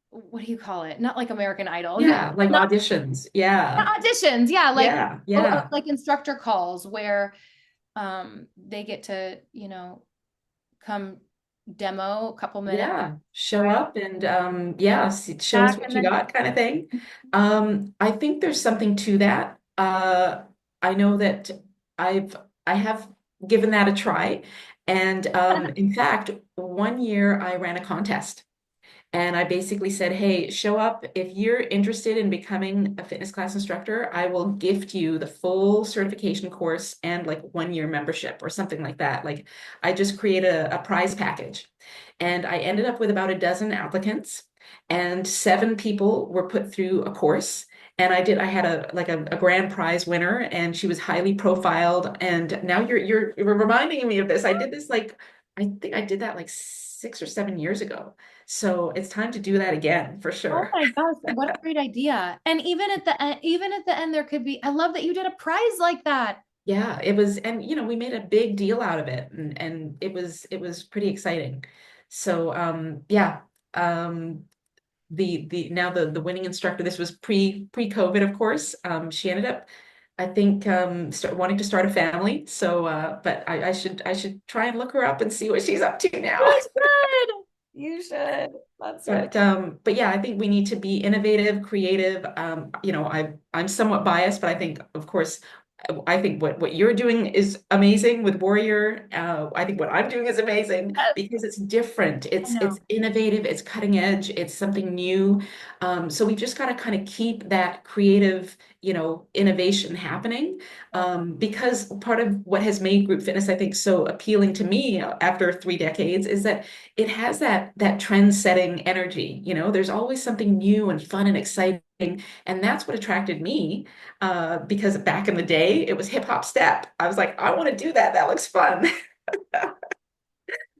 [SPEAKER 1] what do you call it? Not like American Idol,
[SPEAKER 2] Yeah, like
[SPEAKER 1] not
[SPEAKER 2] auditions. Yeah.
[SPEAKER 1] auditions. Yeah,
[SPEAKER 2] Yeah. Yeah.
[SPEAKER 1] like instructor calls where they get to, come demo a couple minutes
[SPEAKER 2] Yeah, show
[SPEAKER 1] style
[SPEAKER 2] up and yeah, show us
[SPEAKER 1] back,
[SPEAKER 2] what
[SPEAKER 1] and
[SPEAKER 2] you
[SPEAKER 1] then
[SPEAKER 2] got kind of thing. I think there's something to that. I know that I've I have given that a try. And in fact, one year I ran a contest. And I basically said, hey, show up. If you're interested in becoming a fitness class instructor, I will gift you the full certification course and like 1 year membership or something like that. Like I just created a prize package. And I ended up with about a dozen applicants, and 7 people were put through a course. And I had a grand prize winner, and she was highly profiled. And now you're reminding me of this. I did this like I think I did that like 6 or 7 years ago. So it's time to do that again for
[SPEAKER 1] oh
[SPEAKER 2] sure.
[SPEAKER 1] my gosh, what a great idea. And even at the end there could be, I love that you did a prize like that.
[SPEAKER 2] Yeah, it was, and we made a big deal out of it, and it was pretty exciting. So yeah, um the now the winning instructor, this was pre-COVID, of course. She ended up, I think, wanting to start a family. So but I should try and look her up and see what she's up to now.
[SPEAKER 1] You should. You should. That's really
[SPEAKER 2] But yeah, I think we need to be innovative, creative. I'm somewhat biased, but I think, of course, I think what you're doing is amazing with Warrior. I think what I'm doing is amazing
[SPEAKER 1] yes,
[SPEAKER 2] because it's different.
[SPEAKER 1] I
[SPEAKER 2] It's
[SPEAKER 1] know.
[SPEAKER 2] innovative, it's cutting edge, it's something new. So we've just got to kind of keep that creative, innovation happening. Because part of what has made group fitness, I think, so appealing to me after 3 decades is that it has that trend-setting energy. There's always something new and fun and exciting, and that's what attracted me. Because back in the day, it was hip hop step. I was like, I want to do that. That looks fun.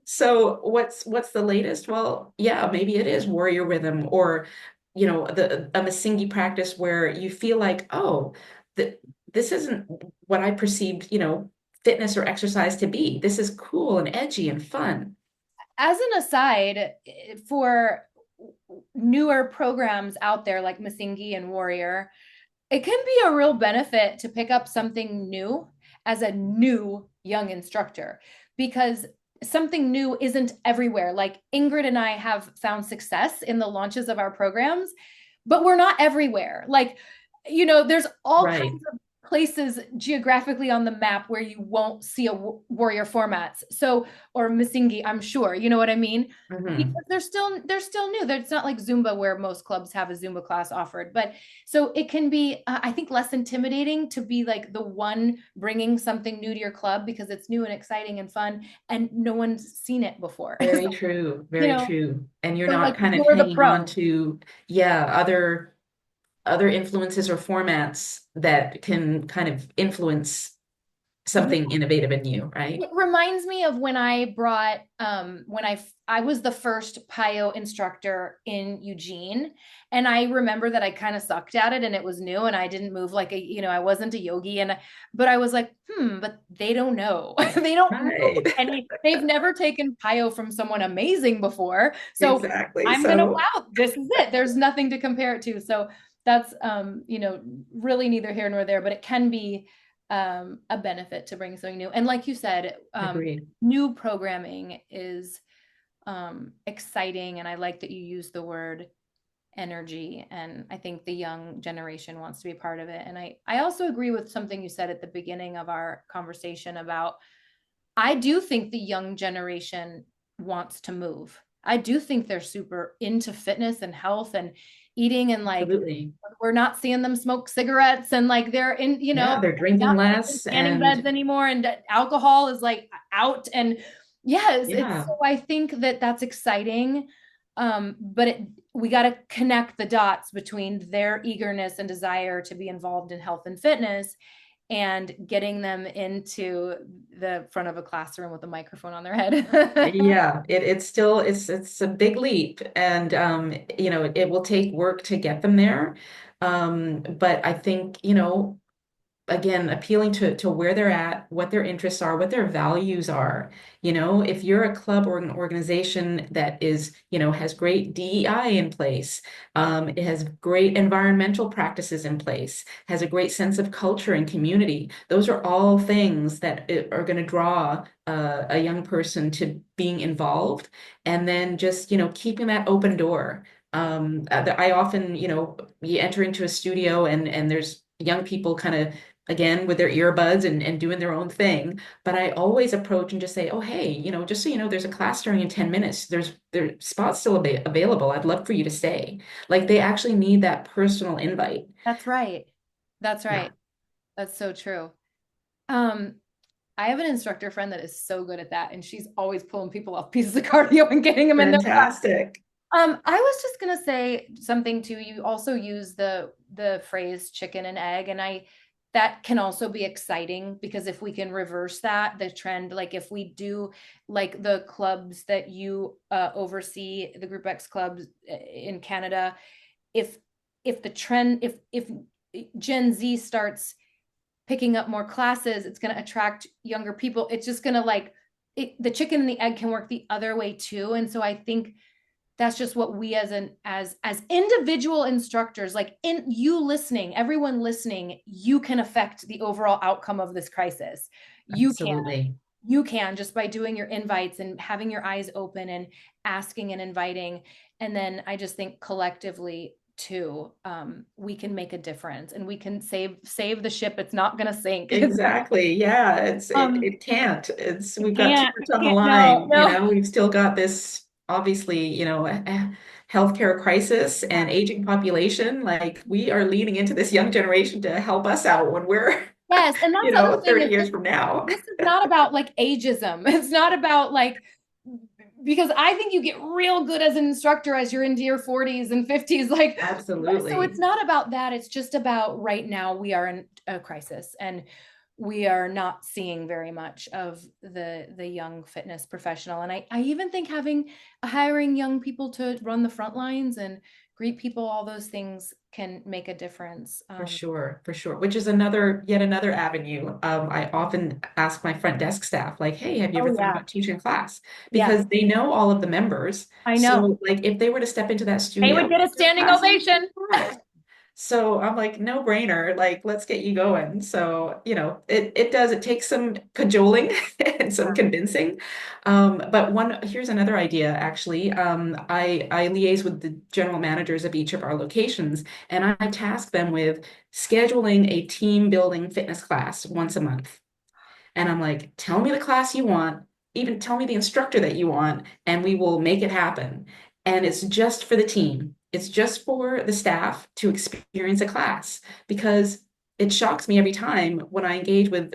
[SPEAKER 2] So what's the latest? Well, yeah, maybe it is warrior rhythm, or the a Masingi practice where you feel like, oh, this isn't what I perceived, fitness or exercise to be. This is cool and edgy and fun.
[SPEAKER 1] As an aside, for newer programs out there like Masingi and Warrior, it can be a real benefit to pick up something new as a new young instructor, because something new isn't everywhere. Like Ingrid and I have found success in the launches of our programs, but we're not everywhere. Like, there's all
[SPEAKER 2] Right.
[SPEAKER 1] kinds of places geographically on the map where you won't see a warrior formats. So, or Masingi, I'm sure, you know what I mean?
[SPEAKER 2] Hmm.
[SPEAKER 1] Because they're still new. It's not like Zumba where most clubs have a Zumba class offered, but so it can be, I think, less intimidating to be like the one bringing something new to your club because it's new and exciting and fun, and no one's seen it before.
[SPEAKER 2] Very
[SPEAKER 1] So,
[SPEAKER 2] true,
[SPEAKER 1] you
[SPEAKER 2] very
[SPEAKER 1] know,
[SPEAKER 2] true. And you're
[SPEAKER 1] so like
[SPEAKER 2] not kind of
[SPEAKER 1] you're the
[SPEAKER 2] hanging on
[SPEAKER 1] pro.
[SPEAKER 2] to, yeah, other influences or formats that can kind of influence something innovative and new, right?
[SPEAKER 1] It reminds me of when I brought when I was the first PIO instructor in Eugene, and I remember that I kind of sucked at it and it was new and I didn't move like I wasn't a yogi, but I was like, but they don't know. They don't know
[SPEAKER 2] Right.
[SPEAKER 1] they've never taken PIO from someone amazing before. So
[SPEAKER 2] Exactly.
[SPEAKER 1] I'm gonna,
[SPEAKER 2] So
[SPEAKER 1] wow, this is it. There's nothing to compare it to. So that's really neither here nor there, but it can be a benefit to bring something new. And like you said,
[SPEAKER 2] agreed.
[SPEAKER 1] new programming is exciting. And I like that you use the word energy. And I think the young generation wants to be part of it. And I also agree with something you said at the beginning of our conversation about, I do think the young generation wants to move. I do think they're super into fitness and health and eating, and like
[SPEAKER 2] Absolutely.
[SPEAKER 1] we're not seeing them smoke cigarettes, and like they're in,
[SPEAKER 2] Yeah, they're drinking
[SPEAKER 1] not in
[SPEAKER 2] less
[SPEAKER 1] tanning beds
[SPEAKER 2] and
[SPEAKER 1] anymore, and alcohol is like out. And yes, it's
[SPEAKER 2] yeah,
[SPEAKER 1] so I think that that's exciting. But we got to connect the dots between their eagerness and desire to be involved in health and fitness and getting them into the front of a classroom with a microphone on their head.
[SPEAKER 2] yeah, it's a big leap, and it will take work to get them there. But I think, again, appealing to where they're at, what their interests are, what their values are. You know, if you're a club or an organization that is, you know, has great DEI in place, it has great environmental practices in place, has a great sense of culture and community. Those are all things that are going to draw a young person to being involved, and then just, you know, keeping that open door. I often, you know, you enter into a studio and there's young people kind of again with their earbuds and doing their own thing. But I always approach and just say, oh, hey, you know, just so you know, there's a class starting in 10 minutes. There's spots still available. I'd love for you to stay. Like they actually need that personal invite.
[SPEAKER 1] That's right. That's
[SPEAKER 2] Yeah.
[SPEAKER 1] right. That's so true. Um, I have an instructor friend that is so good at that, and she's always pulling people off pieces of cardio and getting them in there.
[SPEAKER 2] Fantastic.
[SPEAKER 1] I was just gonna say something too. You also use the phrase chicken and egg, and I that can also be exciting because if we can reverse that, the trend, like if we do like the clubs that you oversee, the GroupX clubs in Canada, if the trend, if Gen Z starts picking up more classes, it's going to attract younger people. It's just going to like the chicken and the egg can work the other way too. And so I think that's just what we as individual instructors, like in you listening, everyone listening, you can affect the overall outcome of this crisis.
[SPEAKER 2] Absolutely.
[SPEAKER 1] You can just by doing your invites and having your eyes open and asking and inviting. And then I just think collectively too, we can make a difference and we can save the ship. It's not going to sink.
[SPEAKER 2] Exactly. Yeah, it can't. We've got too much
[SPEAKER 1] It
[SPEAKER 2] on the
[SPEAKER 1] can't, no,
[SPEAKER 2] line, you
[SPEAKER 1] no.
[SPEAKER 2] know. We've still got this obviously, you know, a healthcare crisis and aging population. Like we are leaning into this young generation to help us out when we're,
[SPEAKER 1] Yes, and that's
[SPEAKER 2] you
[SPEAKER 1] the other
[SPEAKER 2] know,
[SPEAKER 1] thing
[SPEAKER 2] 30
[SPEAKER 1] is
[SPEAKER 2] years from now.
[SPEAKER 1] this is not about like ageism. It's not about like because I think you get real good as an instructor as you're into your 40s and 50s. Like, so it's
[SPEAKER 2] Absolutely.
[SPEAKER 1] not about that. It's just about right now we are in a crisis and we are not seeing very much of the young fitness professional. And I even think hiring young people to run the front lines and greet people, all those things can make a difference.
[SPEAKER 2] For sure, for sure. Which is yet another avenue. I often ask my front desk staff, like, hey, have you ever
[SPEAKER 1] Oh
[SPEAKER 2] thought
[SPEAKER 1] yeah.
[SPEAKER 2] about teaching class?
[SPEAKER 1] Yeah,
[SPEAKER 2] Because they know all of the members.
[SPEAKER 1] I know.
[SPEAKER 2] So, like, if they were to step into that
[SPEAKER 1] They would
[SPEAKER 2] studio,
[SPEAKER 1] get a
[SPEAKER 2] their
[SPEAKER 1] standing
[SPEAKER 2] class is
[SPEAKER 1] ovation.
[SPEAKER 2] packed. So I'm like, no brainer. Like, let's get you going. So, you know, it takes some cajoling and some convincing. But here's another idea, actually. I liaise with the general managers of each of our locations, and I task them with scheduling a team building fitness class once a month. And I'm like, tell me the class you want, even tell me the instructor that you want, and we will make it happen. And it's just for the team. It's just for the staff to experience a class because it shocks me every time when I engage with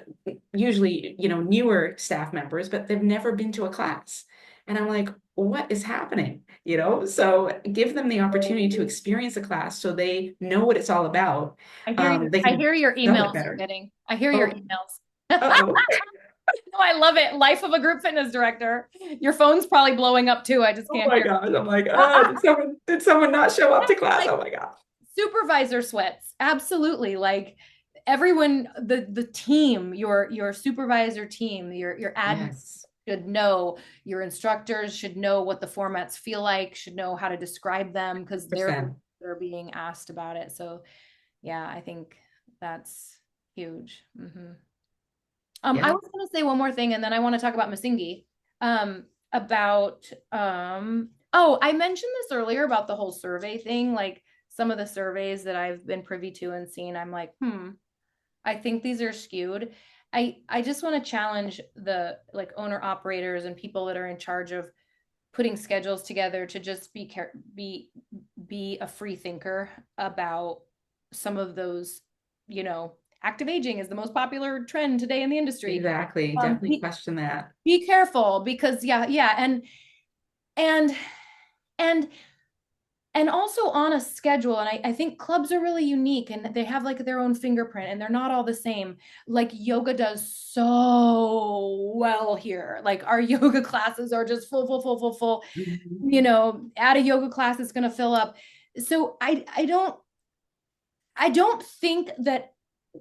[SPEAKER 2] usually, you know, newer staff members, but they've never been to a class. And I'm like, what is happening? You know, so give them the opportunity to experience a class so they know what it's all about. They
[SPEAKER 1] I
[SPEAKER 2] can
[SPEAKER 1] hear your
[SPEAKER 2] sell it
[SPEAKER 1] emails you're
[SPEAKER 2] better.
[SPEAKER 1] getting. I hear your
[SPEAKER 2] Oh,
[SPEAKER 1] emails.
[SPEAKER 2] uh-oh.
[SPEAKER 1] No, I love it. Life of a group fitness director. Your phone's probably blowing up too. I just
[SPEAKER 2] Oh
[SPEAKER 1] can't
[SPEAKER 2] my
[SPEAKER 1] hear.
[SPEAKER 2] gosh. I'm like, did someone not show up to class?
[SPEAKER 1] Like
[SPEAKER 2] Oh my God.
[SPEAKER 1] supervisor sweats. Absolutely. Like everyone, the team, your supervisor team, your admin
[SPEAKER 2] Yes.
[SPEAKER 1] should know, your instructors should know what the formats feel like, should know how to describe them because
[SPEAKER 2] Percent.
[SPEAKER 1] they're being asked about it. So yeah, I think that's huge. I
[SPEAKER 2] Yep.
[SPEAKER 1] was going to say one more thing, and then I want to talk about Masingi. About oh, I mentioned this earlier about the whole survey thing. Like some of the surveys that I've been privy to and seen, I'm like, I think these are skewed. I just want to challenge the like owner operators and people that are in charge of putting schedules together to just be a free thinker about some of those, you know, active aging is the most popular trend today in the industry.
[SPEAKER 2] Exactly.
[SPEAKER 1] Um,
[SPEAKER 2] Definitely
[SPEAKER 1] be,
[SPEAKER 2] question that.
[SPEAKER 1] be careful because yeah, and and and also on a schedule. And I think clubs are really unique and they have like their own fingerprint and they're not all the same. Like yoga does so well here. Like our yoga classes are just full.
[SPEAKER 2] Mhm.
[SPEAKER 1] You know, at a yoga class, it's going to fill up. So I don't think that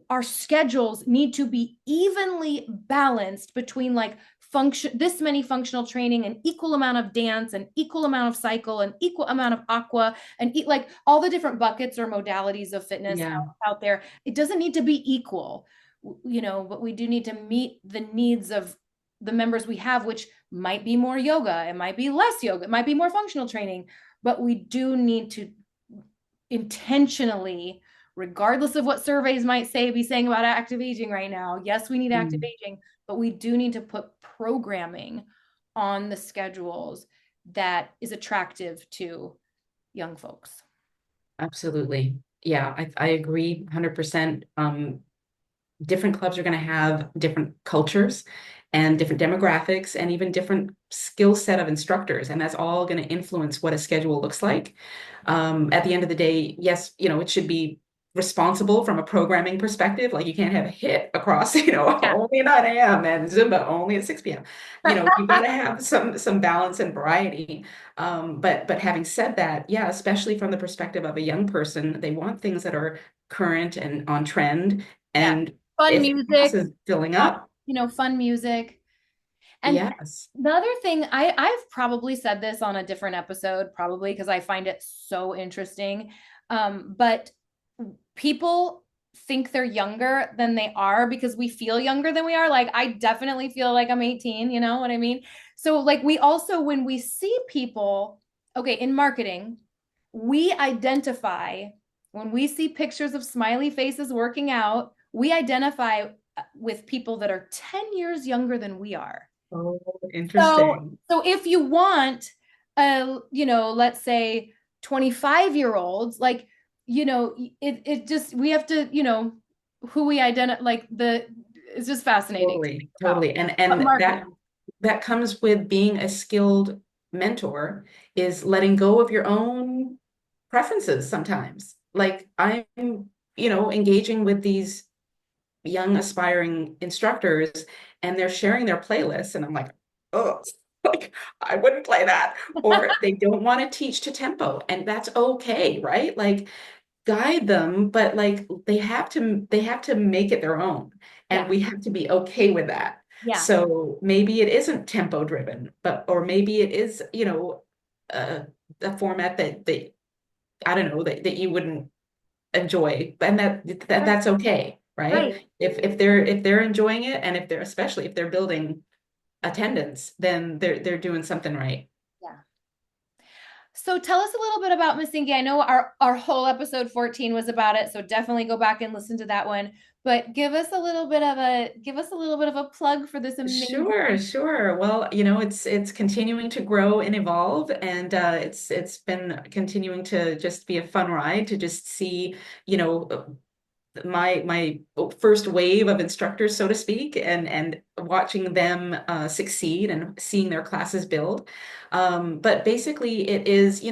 [SPEAKER 1] our schedules need to be evenly balanced between like function, this many functional training, an equal amount of dance, an equal amount of cycle, an equal amount of aqua, and like all the different buckets or modalities of fitness
[SPEAKER 2] Yeah,
[SPEAKER 1] out there. It doesn't need to be equal, but we do need to meet the needs of the members we have, which might be more yoga, it might be less yoga, it might be more functional training, but we do need to intentionally, regardless of what surveys might be saying about active aging right now. Yes, we need active aging, but we do need to put programming on the schedules that is attractive to young folks.
[SPEAKER 2] absolutely. Yeah, I agree 100%. Different clubs are going to have different cultures and different demographics and even different skill set of instructors. And that's all going to influence what a schedule looks like. At the end of the day, yes, it should be responsible from a programming perspective. Like you can't have a hit across,
[SPEAKER 1] Yeah.
[SPEAKER 2] only at 9 a.m. and Zumba only at 6 p.m. You got to have some balance and variety. But having said that, yeah, especially from the perspective of a young person, they want things that are current and on trend.
[SPEAKER 1] Yeah.
[SPEAKER 2] And
[SPEAKER 1] Fun
[SPEAKER 2] if the class
[SPEAKER 1] music,
[SPEAKER 2] is filling up,
[SPEAKER 1] fun music. And
[SPEAKER 2] yes.
[SPEAKER 1] the other thing, I've probably said this on a different episode, probably because I find it so interesting. But people think they're younger than they are because we feel younger than we are. Like I definitely feel like I'm 18, you know what I mean? So like we also, when we see people, okay, in marketing, we identify, when we see pictures of smiley faces working out, we identify with people that are 10 years younger than we are.
[SPEAKER 2] Oh,
[SPEAKER 1] So,
[SPEAKER 2] interesting.
[SPEAKER 1] so if you want, let's say 25-year-olds, like, it just, we have to, who we identify, like it's just fascinating to
[SPEAKER 2] Totally,
[SPEAKER 1] think about.
[SPEAKER 2] totally. And
[SPEAKER 1] But
[SPEAKER 2] and that
[SPEAKER 1] marketing,
[SPEAKER 2] that comes with being a skilled mentor is letting go of your own preferences sometimes. Like I'm, engaging with these young aspiring instructors and they're sharing their playlists and I'm like, oh, like I wouldn't play that. Or they don't want to teach to tempo and that's okay, right? Like guide them, but like they have to make it their own. And
[SPEAKER 1] yeah,
[SPEAKER 2] we have to be okay with that.
[SPEAKER 1] yeah,
[SPEAKER 2] So maybe it isn't tempo driven, or maybe it is, a, a format that I don't know that you wouldn't enjoy, and
[SPEAKER 1] right,
[SPEAKER 2] that's okay, right?
[SPEAKER 1] right.
[SPEAKER 2] If they're enjoying it, and especially if they're building attendance, then they're doing something right.
[SPEAKER 1] Yeah. So tell us a little bit about Miss Ingy. I know our whole episode 14 was about it, so definitely go back and listen to that one. But give us a little bit of a plug for this amazing.
[SPEAKER 2] Sure, sure. Well, it's continuing to grow and evolve, and it's been continuing to just be a fun ride to just see, you know, my first wave of instructors, so to speak, and watching them succeed and seeing their classes build. But basically, it is,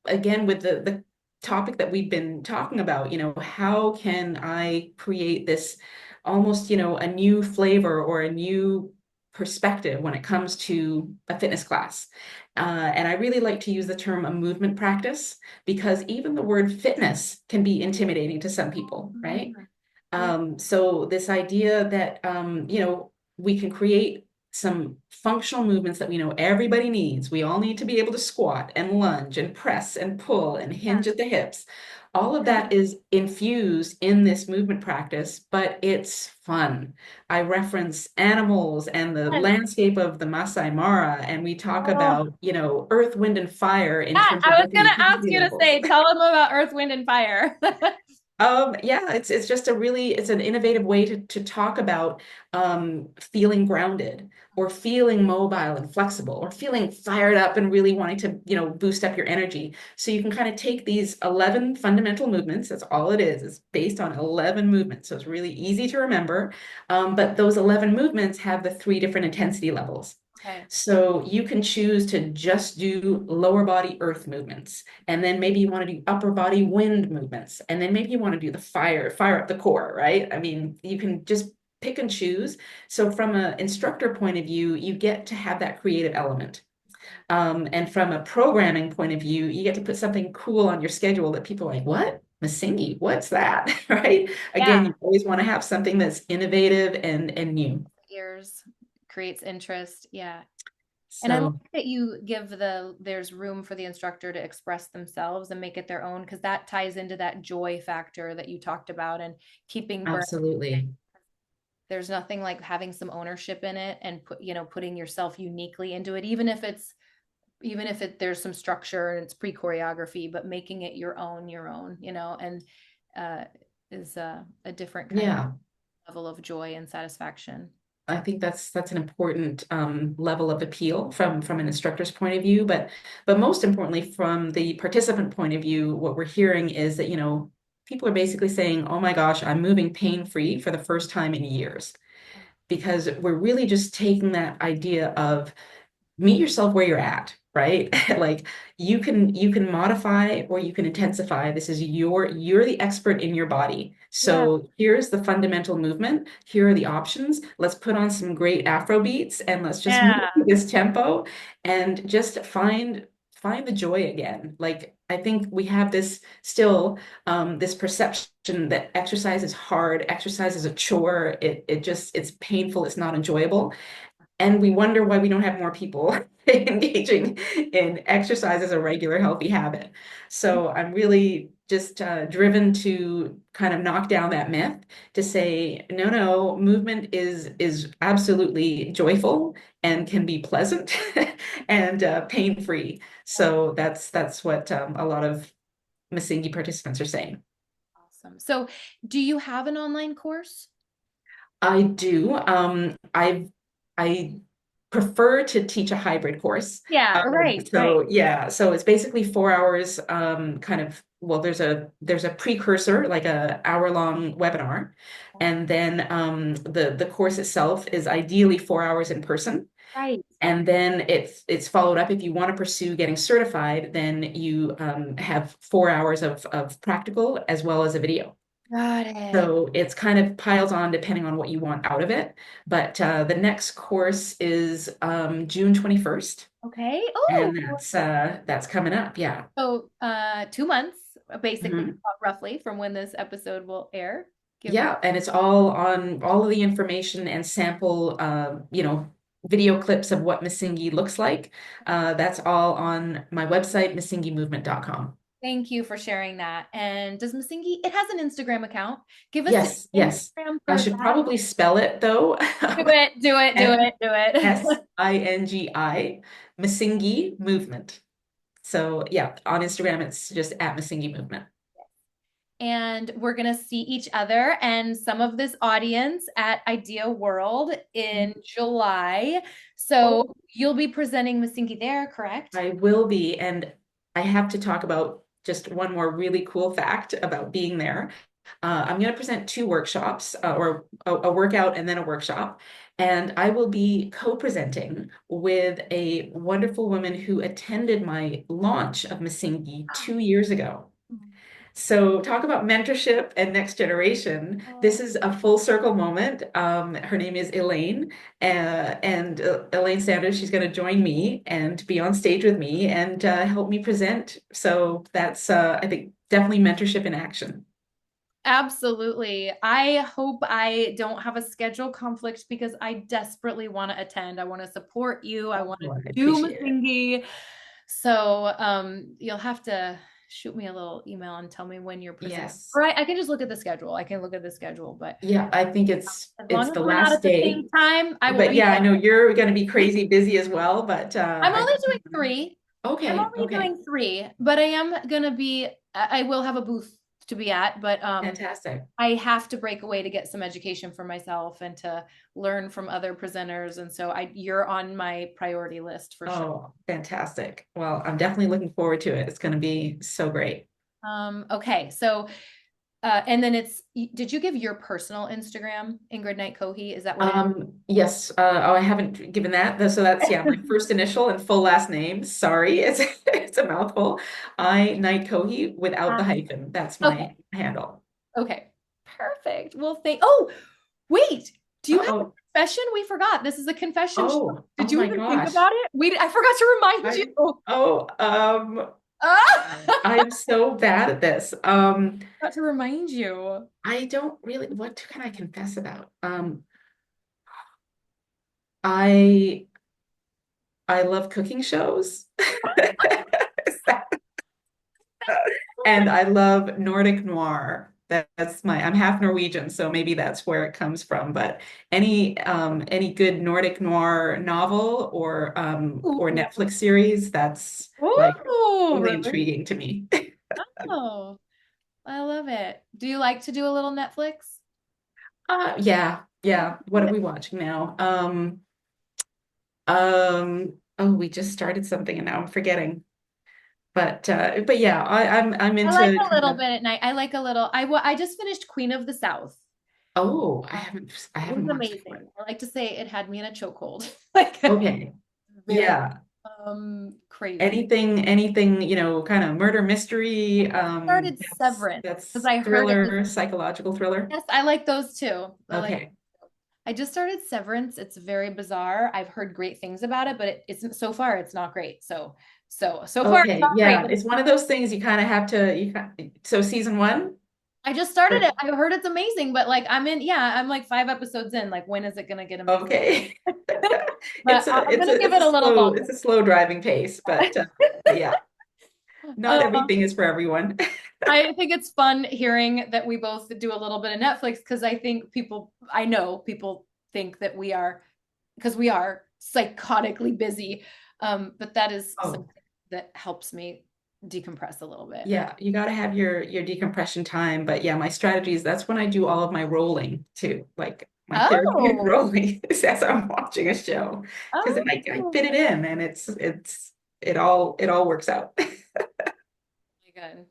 [SPEAKER 2] again, with the topic that we've been talking about, how can I create this almost, a new flavor or a new perspective when it comes to a fitness class. And I really like to use the term a movement practice because even the word fitness can be intimidating to some people, right?
[SPEAKER 1] Yeah.
[SPEAKER 2] So this idea that we can create some functional movements that we know everybody needs. We all need to be able to squat and lunge and press and pull and hinge at the hips. All of
[SPEAKER 1] Yeah.
[SPEAKER 2] that is infused in this movement practice, but it's fun. I reference animals and the
[SPEAKER 1] Yes.
[SPEAKER 2] landscape of the Masai Mara, and we talk
[SPEAKER 1] Oh,
[SPEAKER 2] about, earth, wind, and fire in
[SPEAKER 1] yeah,
[SPEAKER 2] terms of
[SPEAKER 1] I was
[SPEAKER 2] what the
[SPEAKER 1] gonna ask
[SPEAKER 2] intensity
[SPEAKER 1] you to
[SPEAKER 2] levels.
[SPEAKER 1] say, tell them about Earth, Wind, and Fire.
[SPEAKER 2] Yeah, it's just it's an innovative way to talk about feeling grounded or feeling mobile and flexible or feeling fired up and really wanting to, boost up your energy. So you can kind of take these 11 fundamental movements, that's all it is. It's based on 11 movements. So it's really easy to remember. But those 11 movements have the three different intensity levels.
[SPEAKER 1] Okay.
[SPEAKER 2] So you can choose to just do lower body earth movements. And then maybe you want to do upper body wind movements. And then maybe you want to do the fire up the core, right? I mean, you can just pick and choose. So from an instructor point of view, you get to have that creative element. And from a programming point of view, you get to put something cool on your schedule that people are like, what? Masingi, what's that? Right? Again,
[SPEAKER 1] Yeah.
[SPEAKER 2] you always want to have something that's innovative and new.
[SPEAKER 1] Ears creates interest. Yeah. And I like
[SPEAKER 2] So
[SPEAKER 1] that you give there's room for the instructor to express themselves and make it their own, because that ties into that joy factor that you talked about and keeping burn.
[SPEAKER 2] absolutely.
[SPEAKER 1] There's nothing like having some ownership in it and putting yourself uniquely into it, even if there's some structure and it's pre-choreography, but making it your own, and uh, is a different kind of
[SPEAKER 2] Yeah.
[SPEAKER 1] level of joy and satisfaction.
[SPEAKER 2] I think that's an important level of appeal from an instructor's point of view, but most importantly from the participant point of view, what we're hearing is that people are basically saying, "Oh my gosh, I'm moving pain-free for the first time in years," because we're really just taking that idea of meet yourself where you're at, right? Like you can modify or you can intensify. This is you're the expert in your body.
[SPEAKER 1] Yeah.
[SPEAKER 2] So here's the fundamental movement. Here are the options. Let's put on some great Afro beats and let's just move
[SPEAKER 1] Yeah.
[SPEAKER 2] this tempo and just find the joy again. Like I think we have this still this perception that exercise is hard, exercise is a chore. It's painful, it's not enjoyable. And we wonder why we don't have more people engaging in exercise as a regular healthy habit. So I'm really just driven to kind of knock down that myth to say, no, no, movement is absolutely joyful and can be pleasant and pain-free. So that's what a lot of Masingi participants are saying.
[SPEAKER 1] Awesome. So, do you have an online course?
[SPEAKER 2] I do. I prefer to teach a hybrid course.
[SPEAKER 1] Yeah, right, right.
[SPEAKER 2] So yeah, so it's basically 4 hours. Kind of. Well, there's a precursor, like a hour-long webinar, and then the course itself is ideally 4 hours in person.
[SPEAKER 1] Right.
[SPEAKER 2] And then it's followed up. If you want to pursue getting certified, then you have 4 hours of practical as well as a video.
[SPEAKER 1] Got it.
[SPEAKER 2] So it's kind of piles on depending on what you want out of it. But the next course is June 21st,
[SPEAKER 1] Okay. Oh,
[SPEAKER 2] and that's coming up. Yeah.
[SPEAKER 1] so 2 months, basically,
[SPEAKER 2] Mhm.
[SPEAKER 1] roughly from when this episode will air. Give or
[SPEAKER 2] Yeah, and it's all on all of the information and sample, video clips of what Masingi looks like. That's all on my website, masingimovement.com.
[SPEAKER 1] Thank you for sharing that. And does Masingi, it has an Instagram account. Give us an
[SPEAKER 2] Yes, yes.
[SPEAKER 1] Instagram
[SPEAKER 2] I
[SPEAKER 1] for
[SPEAKER 2] should
[SPEAKER 1] that.
[SPEAKER 2] probably spell it though.
[SPEAKER 1] Do it, do it, do it, do it.
[SPEAKER 2] Msingi, Masingi Movement. So yeah, on Instagram, it's just at Masingi Movement.
[SPEAKER 1] And we're going to see each other and some of this audience at Idea World in July. So
[SPEAKER 2] Oh,
[SPEAKER 1] you'll be presenting Masingi there, correct?
[SPEAKER 2] I will be. And I have to talk about just one more really cool fact about being there. I'm going to present two workshops, or a workout and then a workshop. And I will be co-presenting with a wonderful woman who attended my launch of Masingi 2 years ago. So talk about mentorship and next generation. This is a full circle moment. Her name is Elaine, and Elaine Sanders. She's going to join me and be on stage with me and help me present. So that's, I think, definitely mentorship in action.
[SPEAKER 1] Absolutely. I hope I don't have a schedule conflict because I desperately want to attend. I want to support you. I want to
[SPEAKER 2] Oh, I
[SPEAKER 1] do
[SPEAKER 2] appreciate it.
[SPEAKER 1] Masingi. So you'll have to shoot me a little email and tell me when you're presenting.
[SPEAKER 2] Yes.
[SPEAKER 1] Or I can just look at the schedule. I can look at the schedule, but
[SPEAKER 2] Yeah, I think it's
[SPEAKER 1] as long
[SPEAKER 2] it's
[SPEAKER 1] as
[SPEAKER 2] the
[SPEAKER 1] we're not
[SPEAKER 2] last
[SPEAKER 1] at the same
[SPEAKER 2] day.
[SPEAKER 1] time, I will
[SPEAKER 2] But
[SPEAKER 1] be
[SPEAKER 2] yeah, I know
[SPEAKER 1] there.
[SPEAKER 2] you're going to be crazy busy as well, but
[SPEAKER 1] I'm
[SPEAKER 2] I
[SPEAKER 1] only
[SPEAKER 2] think
[SPEAKER 1] doing three. I'm
[SPEAKER 2] okay,
[SPEAKER 1] only
[SPEAKER 2] okay.
[SPEAKER 1] doing three, but I am gonna be, I will have a booth to be at, but
[SPEAKER 2] Fantastic.
[SPEAKER 1] I have to break away to get some education for myself and to learn from other presenters. And so you're on my priority list for sure.
[SPEAKER 2] Oh, fantastic. Well, I'm definitely looking forward to it. It's going to be so great.
[SPEAKER 1] Okay. So, and then did you give your personal Instagram, Ingrid Knight-Cohee? Is that what it
[SPEAKER 2] Yes, oh, I haven't given that. So that's, yeah, my
[SPEAKER 1] is?
[SPEAKER 2] first initial and full last name. Sorry, it's it's a mouthful. I Knight-Cohee without the hyphen. That's
[SPEAKER 1] Okay.
[SPEAKER 2] my handle.
[SPEAKER 1] Okay. Perfect. Well, oh, wait. Do you have a
[SPEAKER 2] Uh-oh.
[SPEAKER 1] confession? We forgot. This is a confession show.
[SPEAKER 2] Oh,
[SPEAKER 1] Did
[SPEAKER 2] oh
[SPEAKER 1] you
[SPEAKER 2] my
[SPEAKER 1] even think
[SPEAKER 2] gosh.
[SPEAKER 1] about it? I forgot to remind
[SPEAKER 2] I
[SPEAKER 1] you.
[SPEAKER 2] oh
[SPEAKER 1] Ah!
[SPEAKER 2] I'm so bad at this.
[SPEAKER 1] Got to remind you.
[SPEAKER 2] I don't really, what can I confess about? I I love cooking shows. And I love Nordic noir. That's my, I'm half Norwegian, so maybe that's where it comes from. But any good Nordic noir novel or
[SPEAKER 1] Ooh.
[SPEAKER 2] Netflix series, that's like
[SPEAKER 1] Ooh,
[SPEAKER 2] totally
[SPEAKER 1] really?
[SPEAKER 2] intriguing to me.
[SPEAKER 1] Oh, I love it. Do you like to do a little Netflix?
[SPEAKER 2] Yeah, yeah. What are we watching now? Oh, we just started something and now I'm forgetting. But yeah, I'm
[SPEAKER 1] I like
[SPEAKER 2] into
[SPEAKER 1] a
[SPEAKER 2] kind
[SPEAKER 1] little
[SPEAKER 2] of.
[SPEAKER 1] bit at night. I like a little. I just finished Queen of the South.
[SPEAKER 2] Oh,
[SPEAKER 1] Um,
[SPEAKER 2] I
[SPEAKER 1] it was
[SPEAKER 2] haven't watched that
[SPEAKER 1] amazing.
[SPEAKER 2] one.
[SPEAKER 1] I like to say it had me in a chokehold. Like
[SPEAKER 2] Okay.
[SPEAKER 1] very
[SPEAKER 2] Yeah.
[SPEAKER 1] crazy.
[SPEAKER 2] Anything, kind of murder mystery,
[SPEAKER 1] Started Severance because
[SPEAKER 2] that's
[SPEAKER 1] I heard it was.
[SPEAKER 2] thriller, psychological thriller.
[SPEAKER 1] Yes, I like those too.
[SPEAKER 2] Okay.
[SPEAKER 1] I just started Severance. It's very bizarre. I've heard great things about it, but it isn't so far. It's not great. So far it's
[SPEAKER 2] Okay.
[SPEAKER 1] not great.
[SPEAKER 2] Yeah.
[SPEAKER 1] But
[SPEAKER 2] It's one of those things you kind of have to, so season one?
[SPEAKER 1] I just started
[SPEAKER 2] Or-
[SPEAKER 1] it. I heard it's amazing, but like I'm like 5 episodes in. Like when is it gonna get amazing?
[SPEAKER 2] Okay.
[SPEAKER 1] But I'm gonna give it a little longer.
[SPEAKER 2] It's a slow driving pace, but yeah, not
[SPEAKER 1] Um,
[SPEAKER 2] everything is for everyone.
[SPEAKER 1] I think it's fun hearing that we both do a little bit of Netflix because I know people think that because we are psychotically busy. But that is something
[SPEAKER 2] Oh,
[SPEAKER 1] that helps me decompress a little bit.
[SPEAKER 2] yeah, you got to have your decompression time. But yeah, my strategy is that's when I do all of my rolling too. Like my therapeutic
[SPEAKER 1] Oh,
[SPEAKER 2] rolling is as I'm watching a show because then I
[SPEAKER 1] oh,
[SPEAKER 2] fit it in and it all works out.
[SPEAKER 1] my God.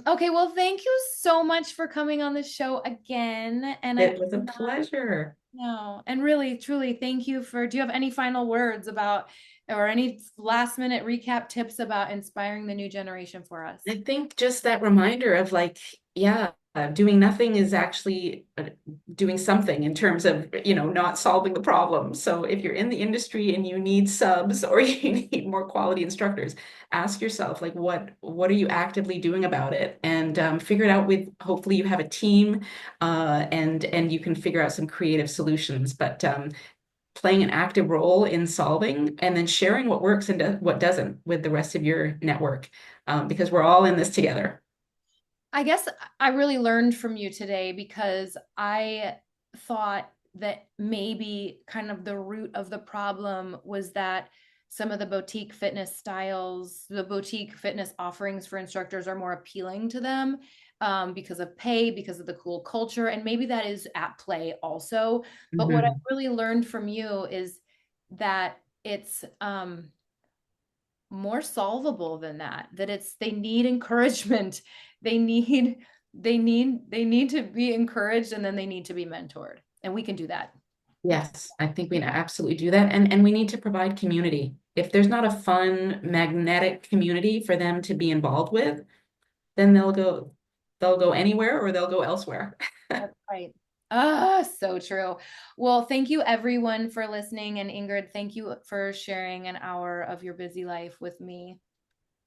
[SPEAKER 1] Okay, well, thank you so much for coming on the show again. And I
[SPEAKER 2] It was a pleasure.
[SPEAKER 1] know, and really, truly, thank you do you have any final words about, or any last minute recap tips about inspiring the new generation for us?
[SPEAKER 2] I think just that reminder of like, yeah, doing nothing is actually doing something in terms of, not solving the problem. So if you're in the industry and you need subs or you need more quality instructors, ask yourself like, what are you actively doing about it? And figure it out with, hopefully you have a team, and you can figure out some creative solutions. But playing an active role in solving and then sharing what works and what doesn't with the rest of your network, because we're all in this together.
[SPEAKER 1] I guess I really learned from you today because I thought that maybe kind of the root of the problem was that some of the boutique fitness styles, the boutique fitness offerings for instructors are more appealing to them, because of pay, because of the cool culture. And maybe that is at play also. But what I
[SPEAKER 2] Mhm.
[SPEAKER 1] really learned from you is that it's more solvable than that, that they need encouragement. They need to be encouraged, and then they need to be mentored, and we can do that.
[SPEAKER 2] Yes, I think we absolutely do that. And we need to provide community. If there's not a fun, magnetic community for them to be involved with, then they'll go anywhere or they'll go elsewhere.
[SPEAKER 1] That's right. Ah, so true. Well, thank you everyone for listening, and Ingrid, thank you for sharing an hour of your busy life with me.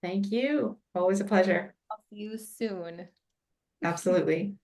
[SPEAKER 2] Thank you. Always a pleasure.
[SPEAKER 1] I'll see you soon.
[SPEAKER 2] Absolutely.